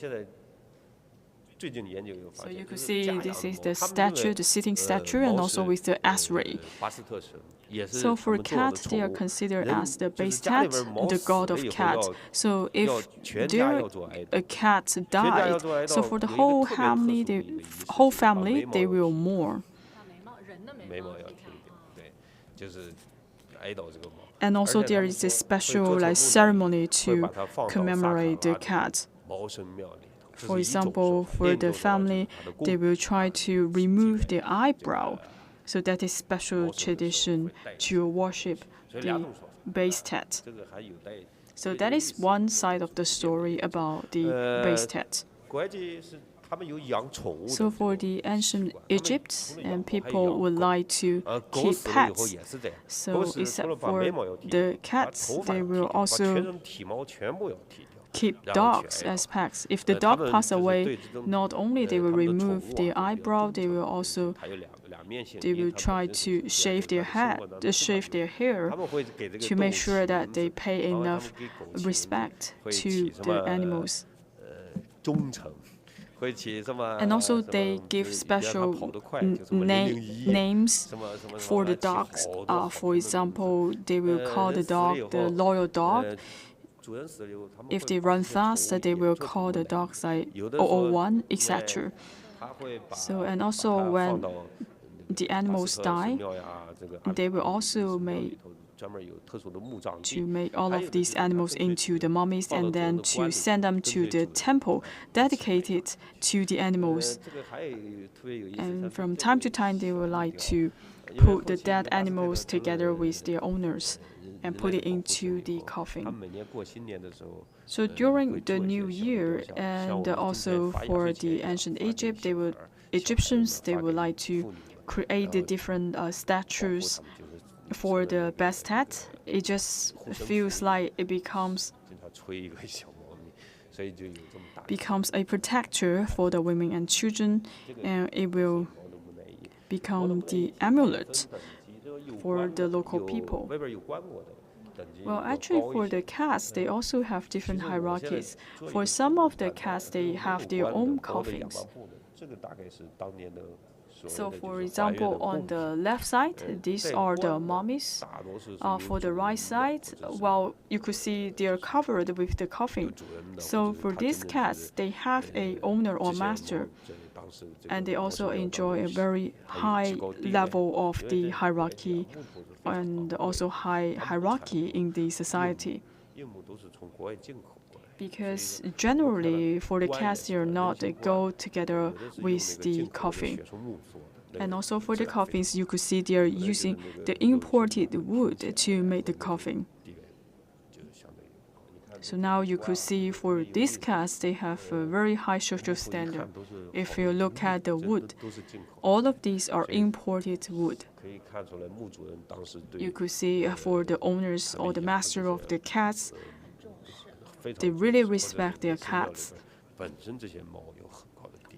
you could see this is the statue, the sitting statue, and also with the X-ray. So for cat, they are considered as the Bastet, the god of cat. So if a cat died, so for the whole family, they will mourn. And also there is a special ceremony to commemorate the cat. For example, for the family, they will try to remove the eyebrow. So that is special tradition to worship the Bastet. So that is one side of the story about the Bastet. So for the ancient Egypt, and people would like to keep pets. So except for the cats, they will also keep dogs as pets. If the dog passes away, not only they will remove the eyebrow, they will try to shave their hair to make sure that they pay enough respect to the animals. And also they give special names for the dogs. For example, they will call the dog the loyal dog. If they run fast, they will call the dogs like 001, etc. So, and also when the animals die, they will also make to make all of these animals into the mummies and then to send them to the temple dedicated to the animals. And from time to time, they would like to put the dead animals together with their owners and put it into the coffin. So during the New Year and also for the ancient Egyptians, they would like to create the different statues for the Bastet. It just feels like it becomes a protector for the women and children, and it will become the amulet for the local people. Well, actually, for the cats, they also have different hierarchies. For some of the cats, they have their own coffins. So, for example, on the left side, these are the mummies. For the right side, well, you could see they're covered with the coffin. So, for these cats, they have a owner or master, and they also enjoy a very high level of the hierarchy and also high hierarchy in the society. Because generally, for the cats, they are not go together with the coffin. And also for the coffins, you could see they are using the imported wood to make the coffin. So now you could see for these cats, they have a very high social standard. If you look at the wood, all of these are imported wood. You could see for the owners or the master of the cats, they really respect their cats.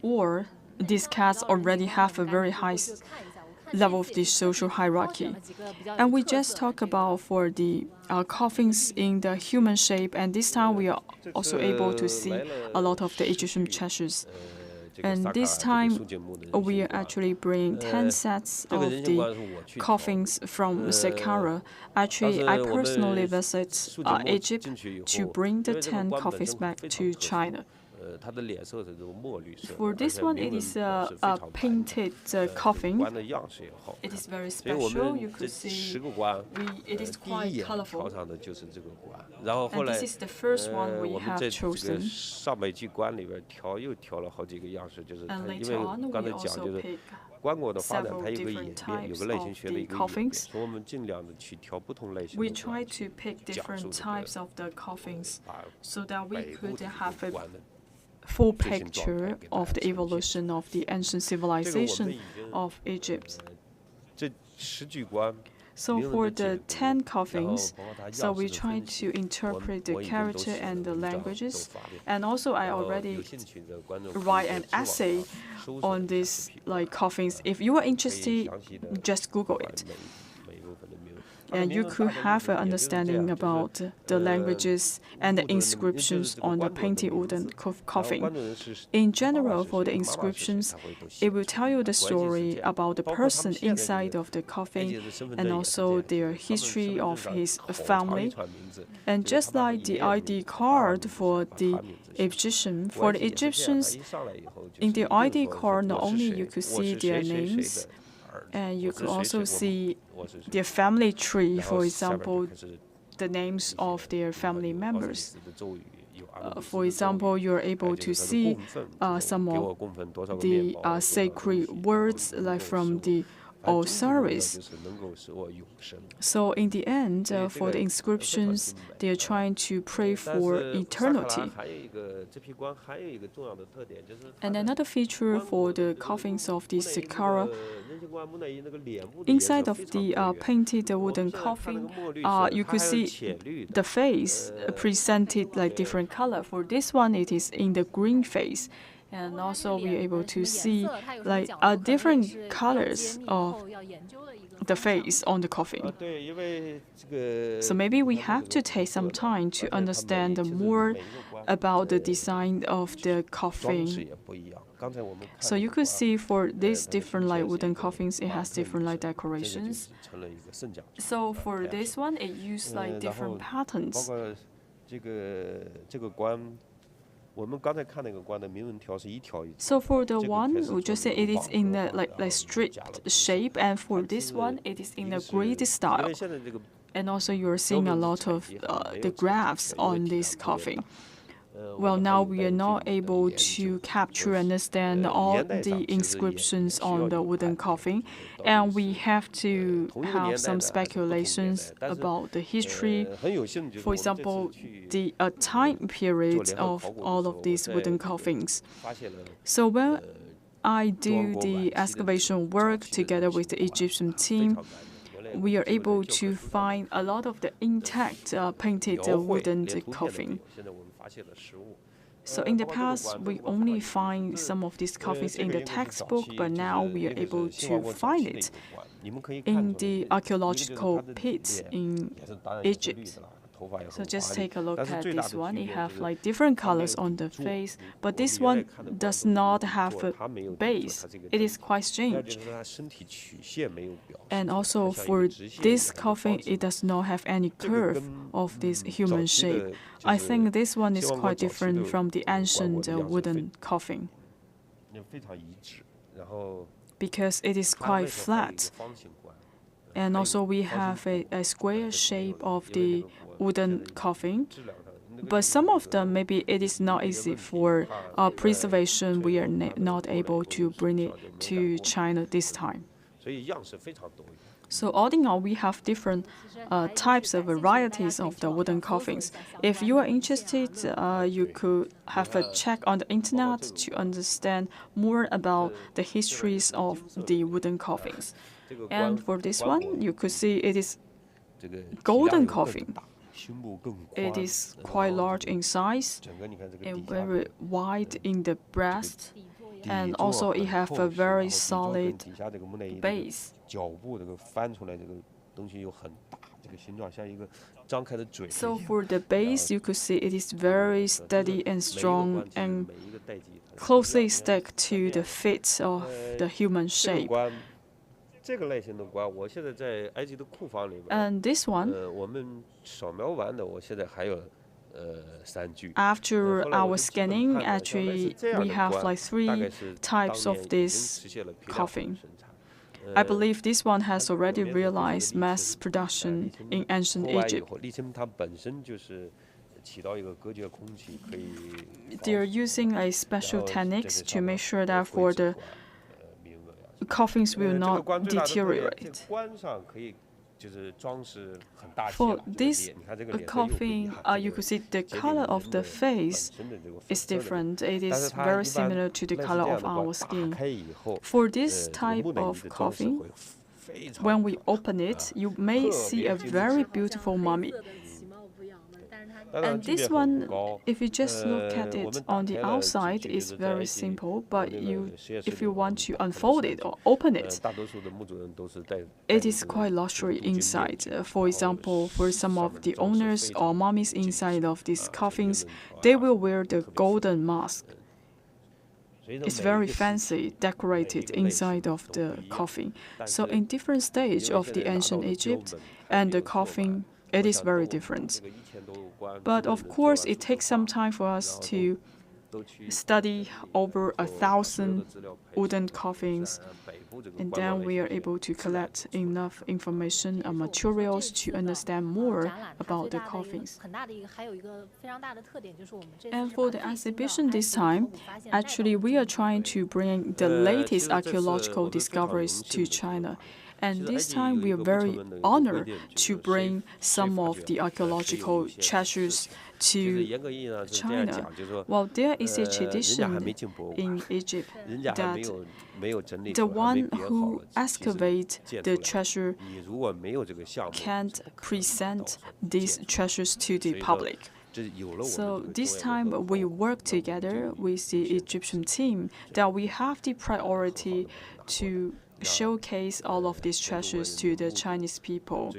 Or these cats already have a very high level of the social hierarchy. And we just talked about for the coffins in the human shape, and this time we are also able to see a lot of the Egyptian treasures. And this time we are actually bringing 10 sets of the coffins from Saqqara. Actually, I personally visit Egypt to bring the 10 coffins back to China. For this one, it is a painted coffin. It is very special. You could see it is quite colorful. And this is the first one we have chosen. And later on, we also pick several different types of the coffins. We try to pick different types of the coffins so that we could have a full picture of the evolution of the ancient civilization of Egypt. So for the 10 coffins, so we try to interpret the character and the languages. And also I already write an essay on these coffins. If you are interested, just Google it. And you could have an understanding about the languages and the inscriptions on the painted wooden coffin. In general, for the inscriptions, it will tell you the story about the person inside of the coffin and also their history of his family. And just like the ID card for the Egyptians, in the ID card, not only you could see their names, and you could also see their family tree, for example, the names of their family members. For example, you're able to see some of the sacred words like from the Osiris. So in the end, for the inscriptions, they are trying to pray for eternity. And another feature for the coffins of the Saqqara, inside of the painted wooden coffin, you could see the face presented like different color. For this one, it is in the green face. And also we're able to see like different colors of the face on the coffin. So maybe we have to take some time to understand more about the design of the coffin. So you could see for these different wooden coffins, it has different decorations. So for this one, it used different patterns. So for the one, we just say it is in a striped shape, and for this one, it is in a grid style. And also you're seeing a lot of the graphs on this coffin. Well, now we are not able to capture and understand all the inscriptions on the wooden coffin, and we have to have some speculations about the history. For example, the time period of all of these wooden coffins. So when I do the excavation work together with the Egyptian team, we are able to find a lot of the intact painted wooden coffin. So in the past, we only find some of these coffins in the textbook, but now we are able to find it in the archaeological pits in Egypt. So just take a look at this one. It has like different colors on the face, but this one does not have a base. It is quite strange. And also for this coffin, it does not have any curve of this human shape. I think this one is quite different from the ancient wooden coffin because it is quite flat. And also we have a square shape of the wooden coffin. But some of them, maybe it is not easy for preservation. We are not able to bring it to China this time. So all in all, we have different types of varieties of the wooden coffins. If you are interested, you could have a check on the internet to understand more about the histories of the wooden coffins. And for this one, you could see it is golden coffin. It is quite large in size and very wide in the breast, and also it has a very solid base. So for the base, you could see it is very steady and strong and closely stuck to the feet of the human shape. And this one, after our scanning, actually we have like 3 types of this coffin. I believe this one has already realized mass production in ancient Egypt. They are using a special techniques to make sure that for the coffins will not deteriorate. For this coffin, you could see the color of the face is different. It is very similar to the color of our skin. For this type of coffin, when we open it, you may see a very beautiful mummy. And this one, if you just look at it on the outside, it's very simple. But if you want to unfold it or open it, it is quite luxury inside. For example, for some of the owners or mummies inside of these coffins, they will wear the golden mask. It's very fancy, decorated inside of the coffin. So in different stage of the ancient Egypt and the coffin, it is very different. But of course, it takes some time for us to study over 1,000 wooden coffins, and then we are able to collect enough information and materials to understand more about the coffins. And for the exhibition this time, actually we are trying to bring the latest archaeological discoveries to China. And this time we are very honored to bring some of the archaeological treasures to China. Well, there is a tradition in Egypt that the one who excavates the treasure can't present these treasures to the public. So this time we work together with the Egyptian team that we have the priority to showcase all of these treasures to the Chinese people.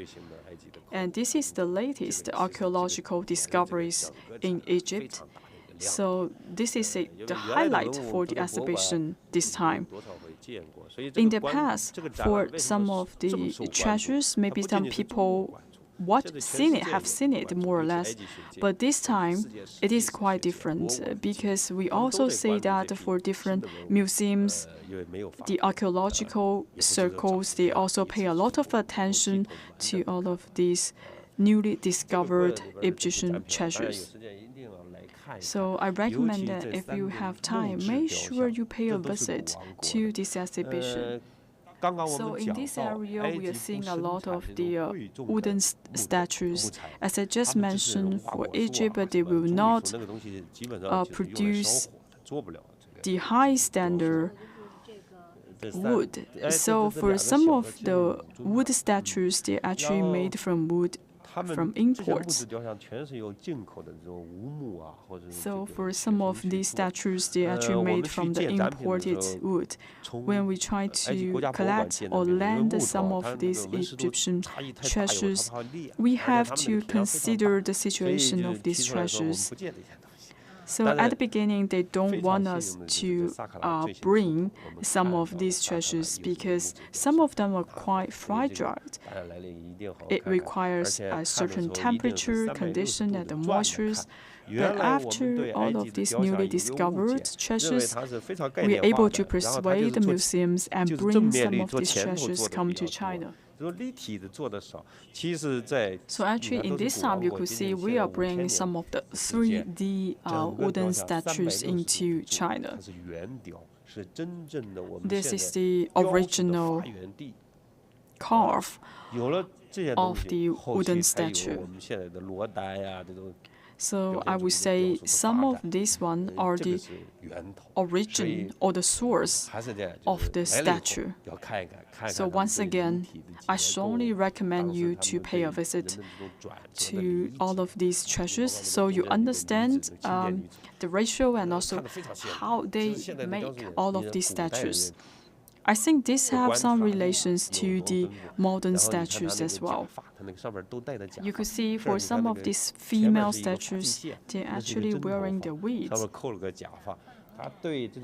And this is the latest archaeological discoveries in Egypt. So this is the highlight for the exhibition this time. In the past, for some of the treasures, maybe some people have seen it more or less, but this time it is quite different because we also see that for different museums, the archaeological circles, they also pay a lot of attention to all of these newly discovered Egyptian treasures. So I recommend that if you have time, make sure you pay a visit to this exhibition. So in this area, we are seeing a lot of the wooden statues. As I just mentioned, for Egypt, they will not produce the high standard wood. So for some of the wood statues, they're actually made from wood from imports. So for some of these statues, they're actually made from the imported wood. When we try to collect or land some of these Egyptian treasures, we have to consider the situation of these treasures. So at the beginning, they don't want us to bring some of these treasures because some of them are quite fragile. It requires a certain temperature, condition, and the moistures. But after all of these newly discovered treasures, we are able to persuade the museums and bring some of these treasures come to China. So actually, in this time, you could see we are bringing some of the 3D wooden statues into China. This is the original carve of the wooden statue. So I would say some of these ones are the origin or the source of the statue. So once again, I strongly recommend you to pay a visit to all of these treasures so you understand the ratio and also how they make all of these statues. I think this has some relations to the modern statues as well. You could see for some of these female statues, they're actually wearing the weeds.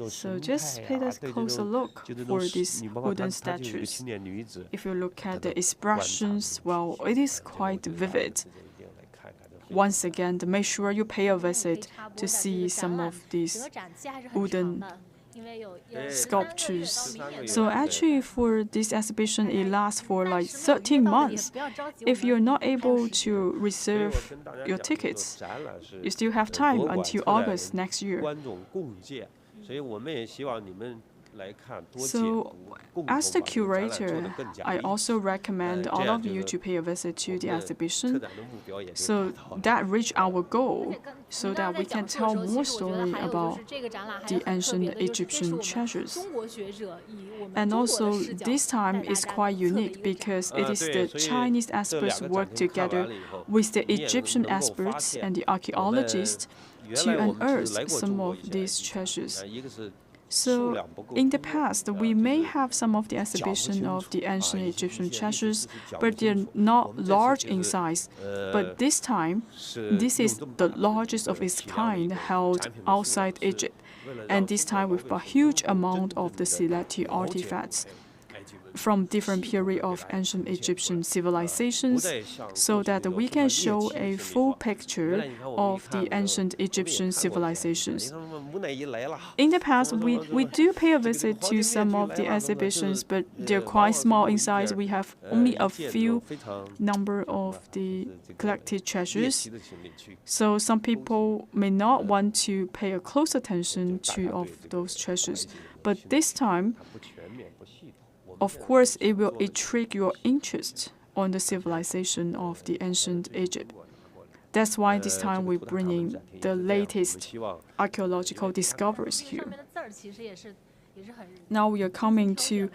So just pay a closer look for these wooden statues. If you look at the expressions, well, it is quite vivid. Once again, make sure you pay a visit to see some of these wooden sculptures. So actually for this exhibition, it lasts for like 13 months. If you're not able to reserve your tickets, you still have time until August next year. So, as the curator, I also recommend all of you to pay a visit to the exhibition so that reach our goal, so that we can tell more story about the ancient Egyptian treasures. And also, this time is quite unique because it is the Chinese experts work together with the Egyptian experts and the archaeologists to unearth some of these treasures. So, in the past, we may have some of the exhibition of the ancient Egyptian treasures, but they're not large in size. But this time, this is the largest of its kind held outside Egypt, and this time with a huge amount of the selected artifacts from different periods of ancient Egyptian civilizations, so that we can show a full picture of the ancient Egyptian civilizations. In the past, we do pay a visit to some of the exhibitions, but they're quite small in size. We have only a few number of the collected treasures. So some people may not want to pay a close attention to of those treasures. But this time, of course, it will intrigue your interest on the civilization of the ancient Egypt. That's why this time we're bringing the latest archaeological discoveries here. Now we are coming to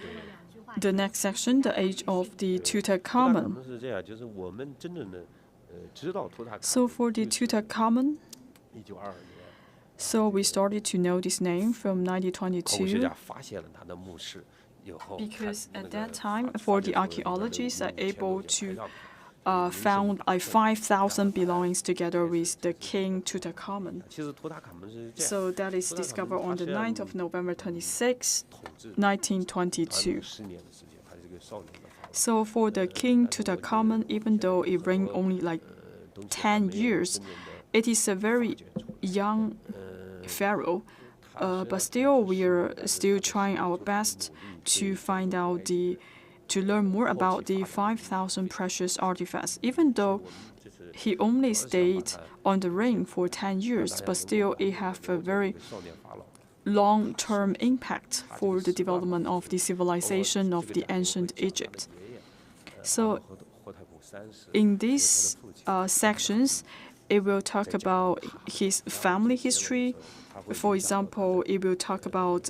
the next section, the age of the Tutankhamun. So for the Tutankhamun, so we started to know this name from 1922. Because at that time, for the archaeologists are able to found like 5,000 belongings together with the King Tutankhamun. So that is discovered on the 9th of November 26, 1922. So for the King Tutankhamun, even though it reigned only like 10 years, it is a very young pharaoh. But still, we are still trying our best to find out to learn more about the 5,000 precious artifacts. Even though he only stayed on the reign for 10 years, but still it have a very long-term impact for the development of the civilization of the ancient Egypt. So in these sections, it will talk about his family history. For example, it will talk about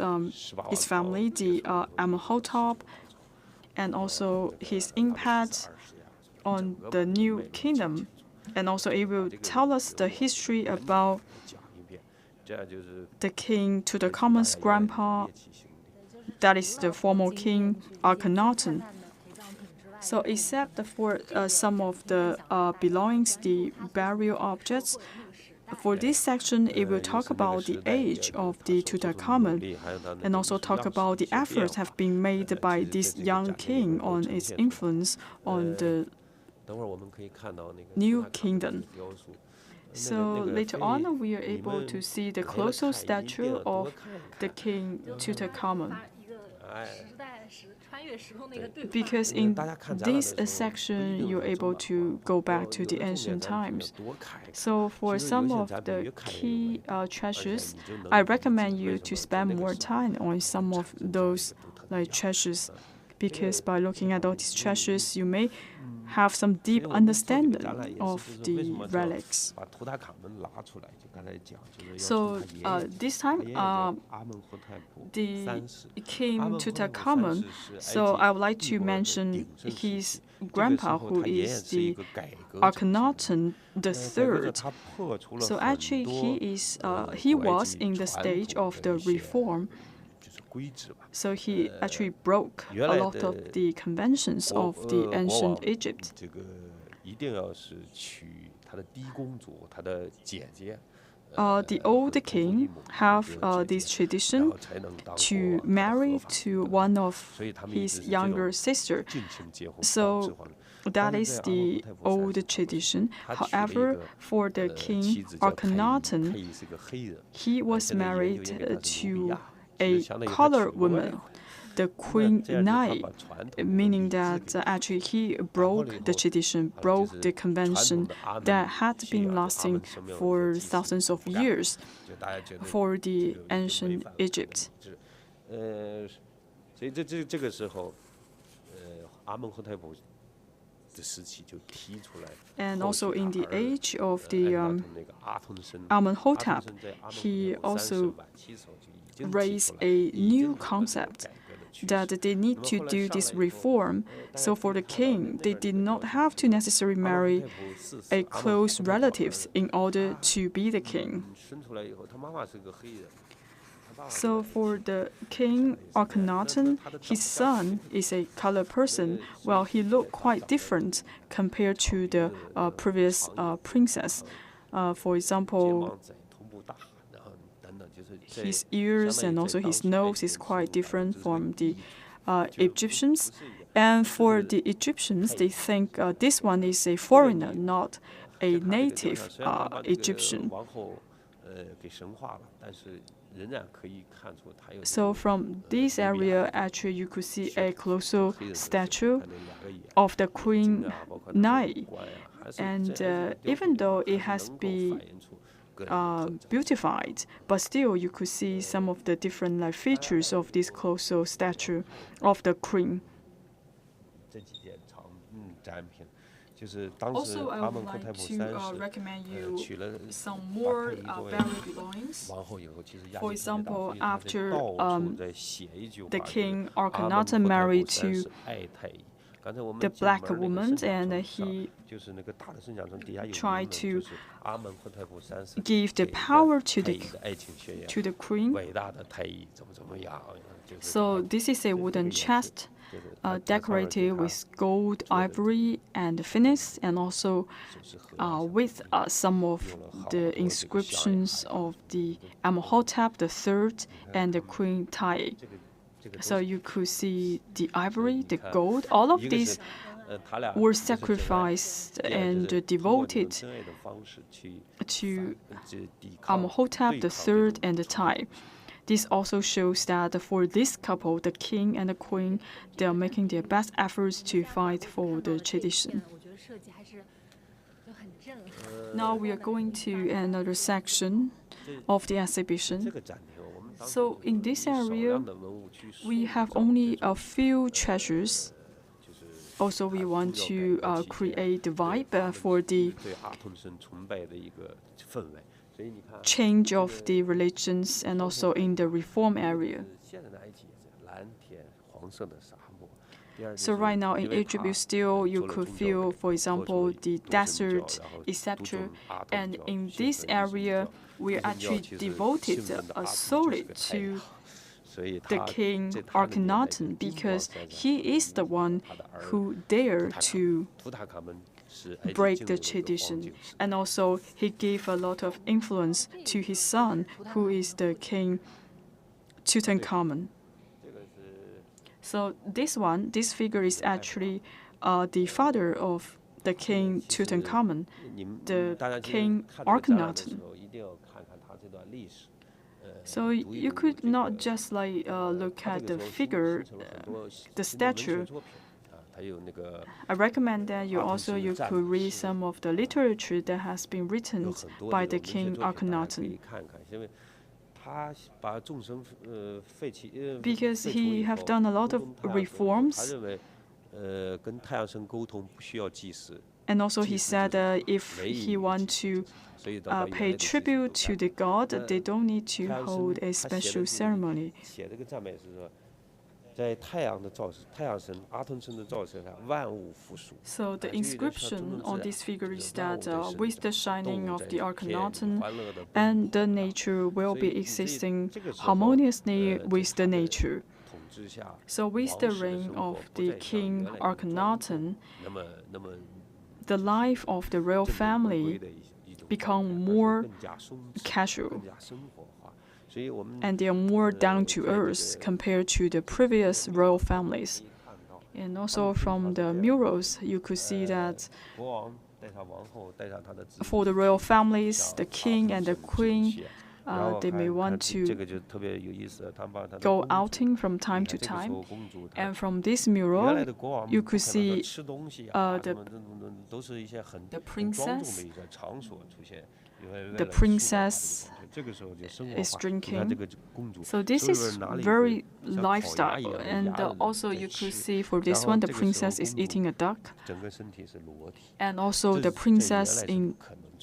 his family, the Amenhotep, and also his impact on the new kingdom. And also it will tell us the history about the king Tutankhamun's grandpa, that is the former king Akhenaten. So except for some of the belongings, the burial objects, for this section, it will talk about the age of the Tutankhamun and also talk about the efforts have been made by this young king on its influence on the new kingdom. So later on, we are able to see the colossal statue of the king Tutankhamun. Because in this section, you're able to go back to the ancient times. So for some of the key treasures, I recommend you to spend more time on some of those treasures, because by looking at all these treasures, you may have some deep understanding of the relics. So this time, the King Tutankhamun, so I would like to mention his grandpa, who is the Akhenaten III. So actually, he was in the stage of the reform. So he actually broke a lot of the conventions of the ancient Egypt. The old king have this tradition to marry to one of his younger sister. So that is the old tradition. However, for the king Akhenaten, he was married to a colored woman, the Queen Nai, meaning that actually he broke the tradition, broke the convention that had been lasting for thousands of years for the ancient Egypt. And also in the age of the Amenhotep, he also raised a new concept that they need to do this reform. So for the king, they did not have to necessarily marry a close relatives in order to be the king. So for the king Akhenaten, his son is a colored person, while he looked quite different compared to the previous princess. For example, his ears and also his nose is quite different from the Egyptians. And for the Egyptians, they think this one is a foreigner, not a native Egyptian. So from this area, actually, you could see a colossal statue of the Queen Nai. And even though it has been beautified, but still you could see some of the different features of this colossal statue of the queen. Also, I would like to recommend you some more burial belongings. For example, after the king Akhenaten married to the black woman, and he tried to give the power to the queen. So this is a wooden chest decorated with gold, ivory, and finish, and also with some of the inscriptions of the Amenhotep III and the Queen Tai. So you could see the ivory, the gold, all of these were sacrificed and devoted to Amenhotep III and the Tai. This also shows that for this couple, the king and the queen, they are making their best efforts to fight for the tradition. Now we are going to another section of the exhibition. So in this area, we have only a few treasures. Also, we want to create the vibe for the change of the religions and also in the reform area. So right now in Egypt, you could feel, for example, the desert, etc. And in this area, we're actually devoted solely to the king Akhenaten because he is the one who dared to break the tradition. And also he gave a lot of influence to his son, who is the king Tutankhamun. So this figure is actually the father of the king Tutankhamun, the king Akhenaten. So you could not just look at the figure, the statue. I recommend that you could read some of the literature that has been written by the king Akhenaten. Because he have done a lot of reforms. And also he said if he want to pay tribute to the god, they don't need to hold a special ceremony. So the inscription on this figure is that with the shining of the Akhenaten, and the nature will be existing harmoniously with the nature. So with the reign of the king Akhenaten, the life of the royal family become more casual. And they are more down to earth compared to the previous royal families. And also from the murals, you could see that for the royal families, the king and the queen, they may want to go outing from time to time. And from this mural, you could see the princess. The princess is drinking. So this is very lifestyle. And also you could see for this one, the princess is eating a duck. And also the princess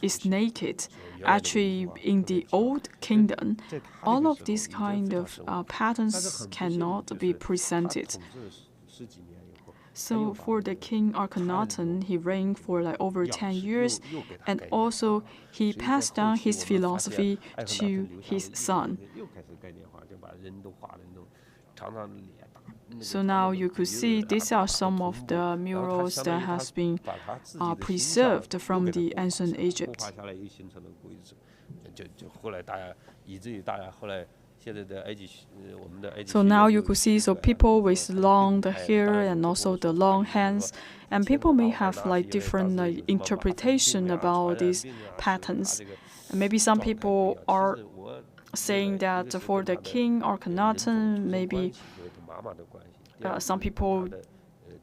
is naked. Actually, in the old kingdom, all of these kind of patterns cannot be presented. So for the king Akhenaten, he reigned for over 10 years, and also he passed down his philosophy to his son. So now you could see these are some of the murals that has been preserved from the ancient Egypt. So now you could see people with long hair and also the long hands, and people may have different interpretation about these patterns. And maybe some people are saying that for the king Akhenaten, maybe some people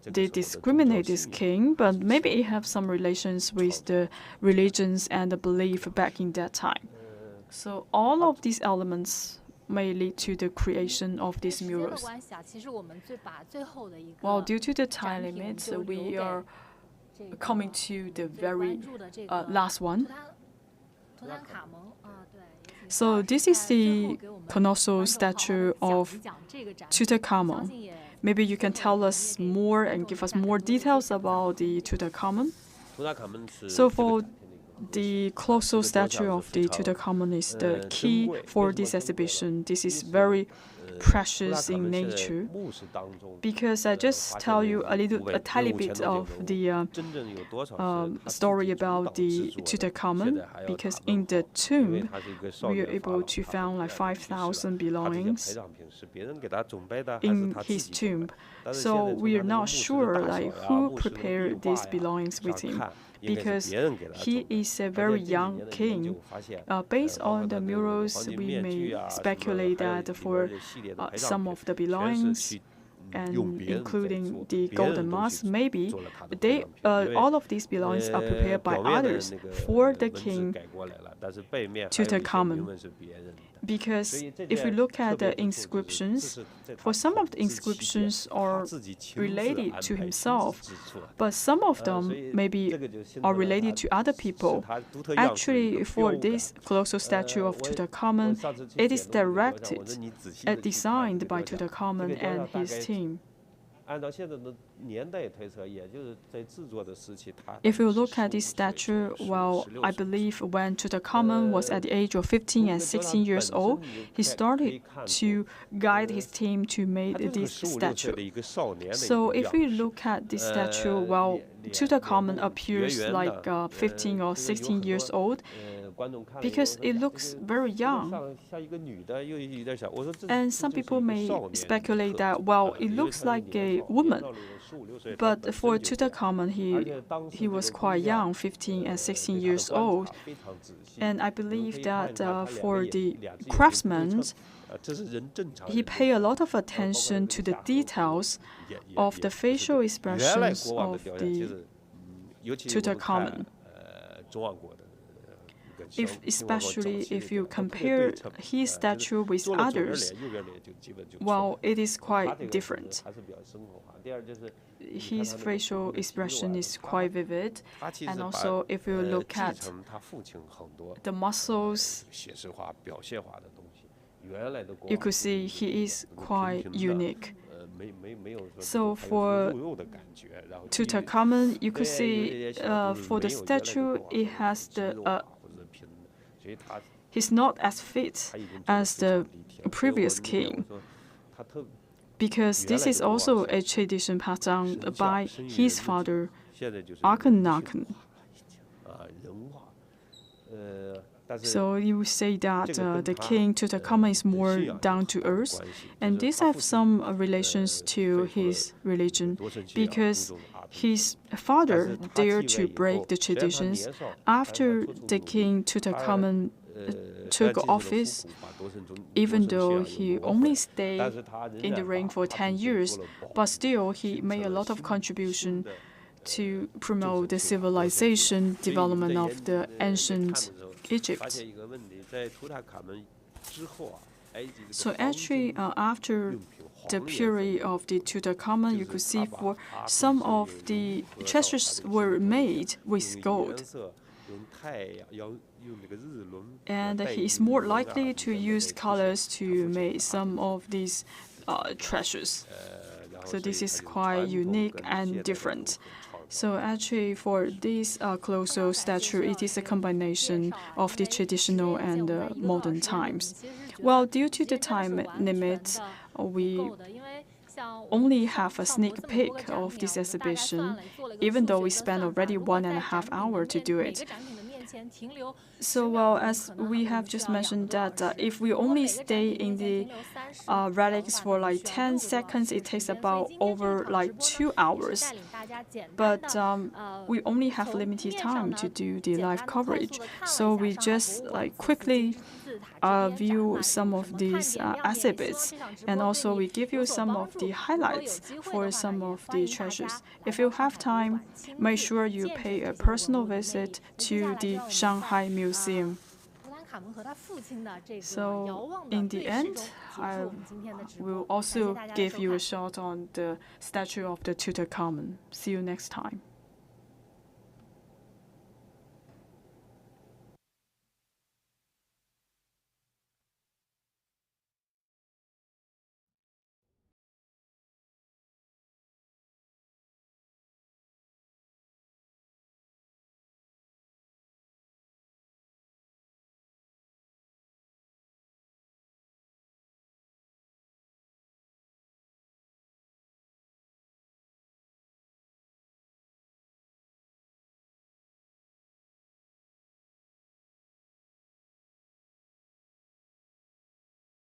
they discriminate this king, but maybe it have some relations with the religions and the belief back in that time. So all of these elements may lead to the creation of these murals. Well, due to the time limits, we are coming to the very last one. So this is the colossal statue of Tutankhamun. Maybe you can tell us more and give us more details about the Tutankhamun. So for the colossal statue of the Tutankhamun is the key for this exhibition. This is very precious in nature, because I just tell you a tiny bit of the story about the Tutankhamun, because in the tomb we are able to find 5,000 belongings in his tomb. So we are not sure who prepared these belongings with him, because he is a very young king. Based on the murals, we may speculate that for some of the belongings, and including the golden mask, maybe all of these belongings are prepared by others for the king Tutankhamun. Because if we look at the inscriptions, for some of the inscriptions are related to himself, but some of them maybe are related to other people. Actually, for this colossal statue of Tutankhamun, it is directed and designed by Tutankhamun and his team. If you look at this statue, well, I believe when Tutankhamun was at the age of 15 and 16 years old, he started to guide his team to make this statue. So if we look at this statue, well, Tutankhamun appears like 15 or 16 years old, because it looks very young. And some people may speculate that, well, it looks like a woman. But for Tutankhamun, he was quite young, 15 and 16 years old. And I believe that for the craftsmen, he paid a lot of attention to the details of the facial expressions of the Tutankhamun. Especially if you compare his statue with others, well, it is quite different. His facial expression is quite vivid, and also if you look at the muscles, you could see he is quite unique. So for Tutankhamun, you could see for the statue, it has he's not as fit as the previous king, because this is also a tradition passed down by his father, Akhenaten. So you would say that the king Tutankhamun is more down to earth, and this have some relations to his religion, because his father dared to break the traditions after the king Tutankhamun took office, even though he only stayed in the reign for 10 years, but still he made a lot of contribution to promote the civilization development of the ancient Egypt. So actually, after the period of the Tutankhamun, you could see for some of the treasures were made with gold. And he is more likely to use colors to make some of these treasures. So this is quite unique and different. So actually, for this colossal statue, it is a combination of the traditional and modern times. Well, due to the time limit, we only have a sneak peek of this exhibition, even though we spent already 1.5 hours to do it. So, well, as we have just mentioned that if we only stay in the relics for like 10 seconds, it takes about over like 2 hours. But we only have limited time to do the live coverage. So we just like quickly view some of these exhibits, and also we give you some of the highlights for some of the treasures. If you have time, make sure you pay a personal visit to the Shanghai Museum. So in the end, I will also give you a shot on the statue of the Tutankhamun. See you next time.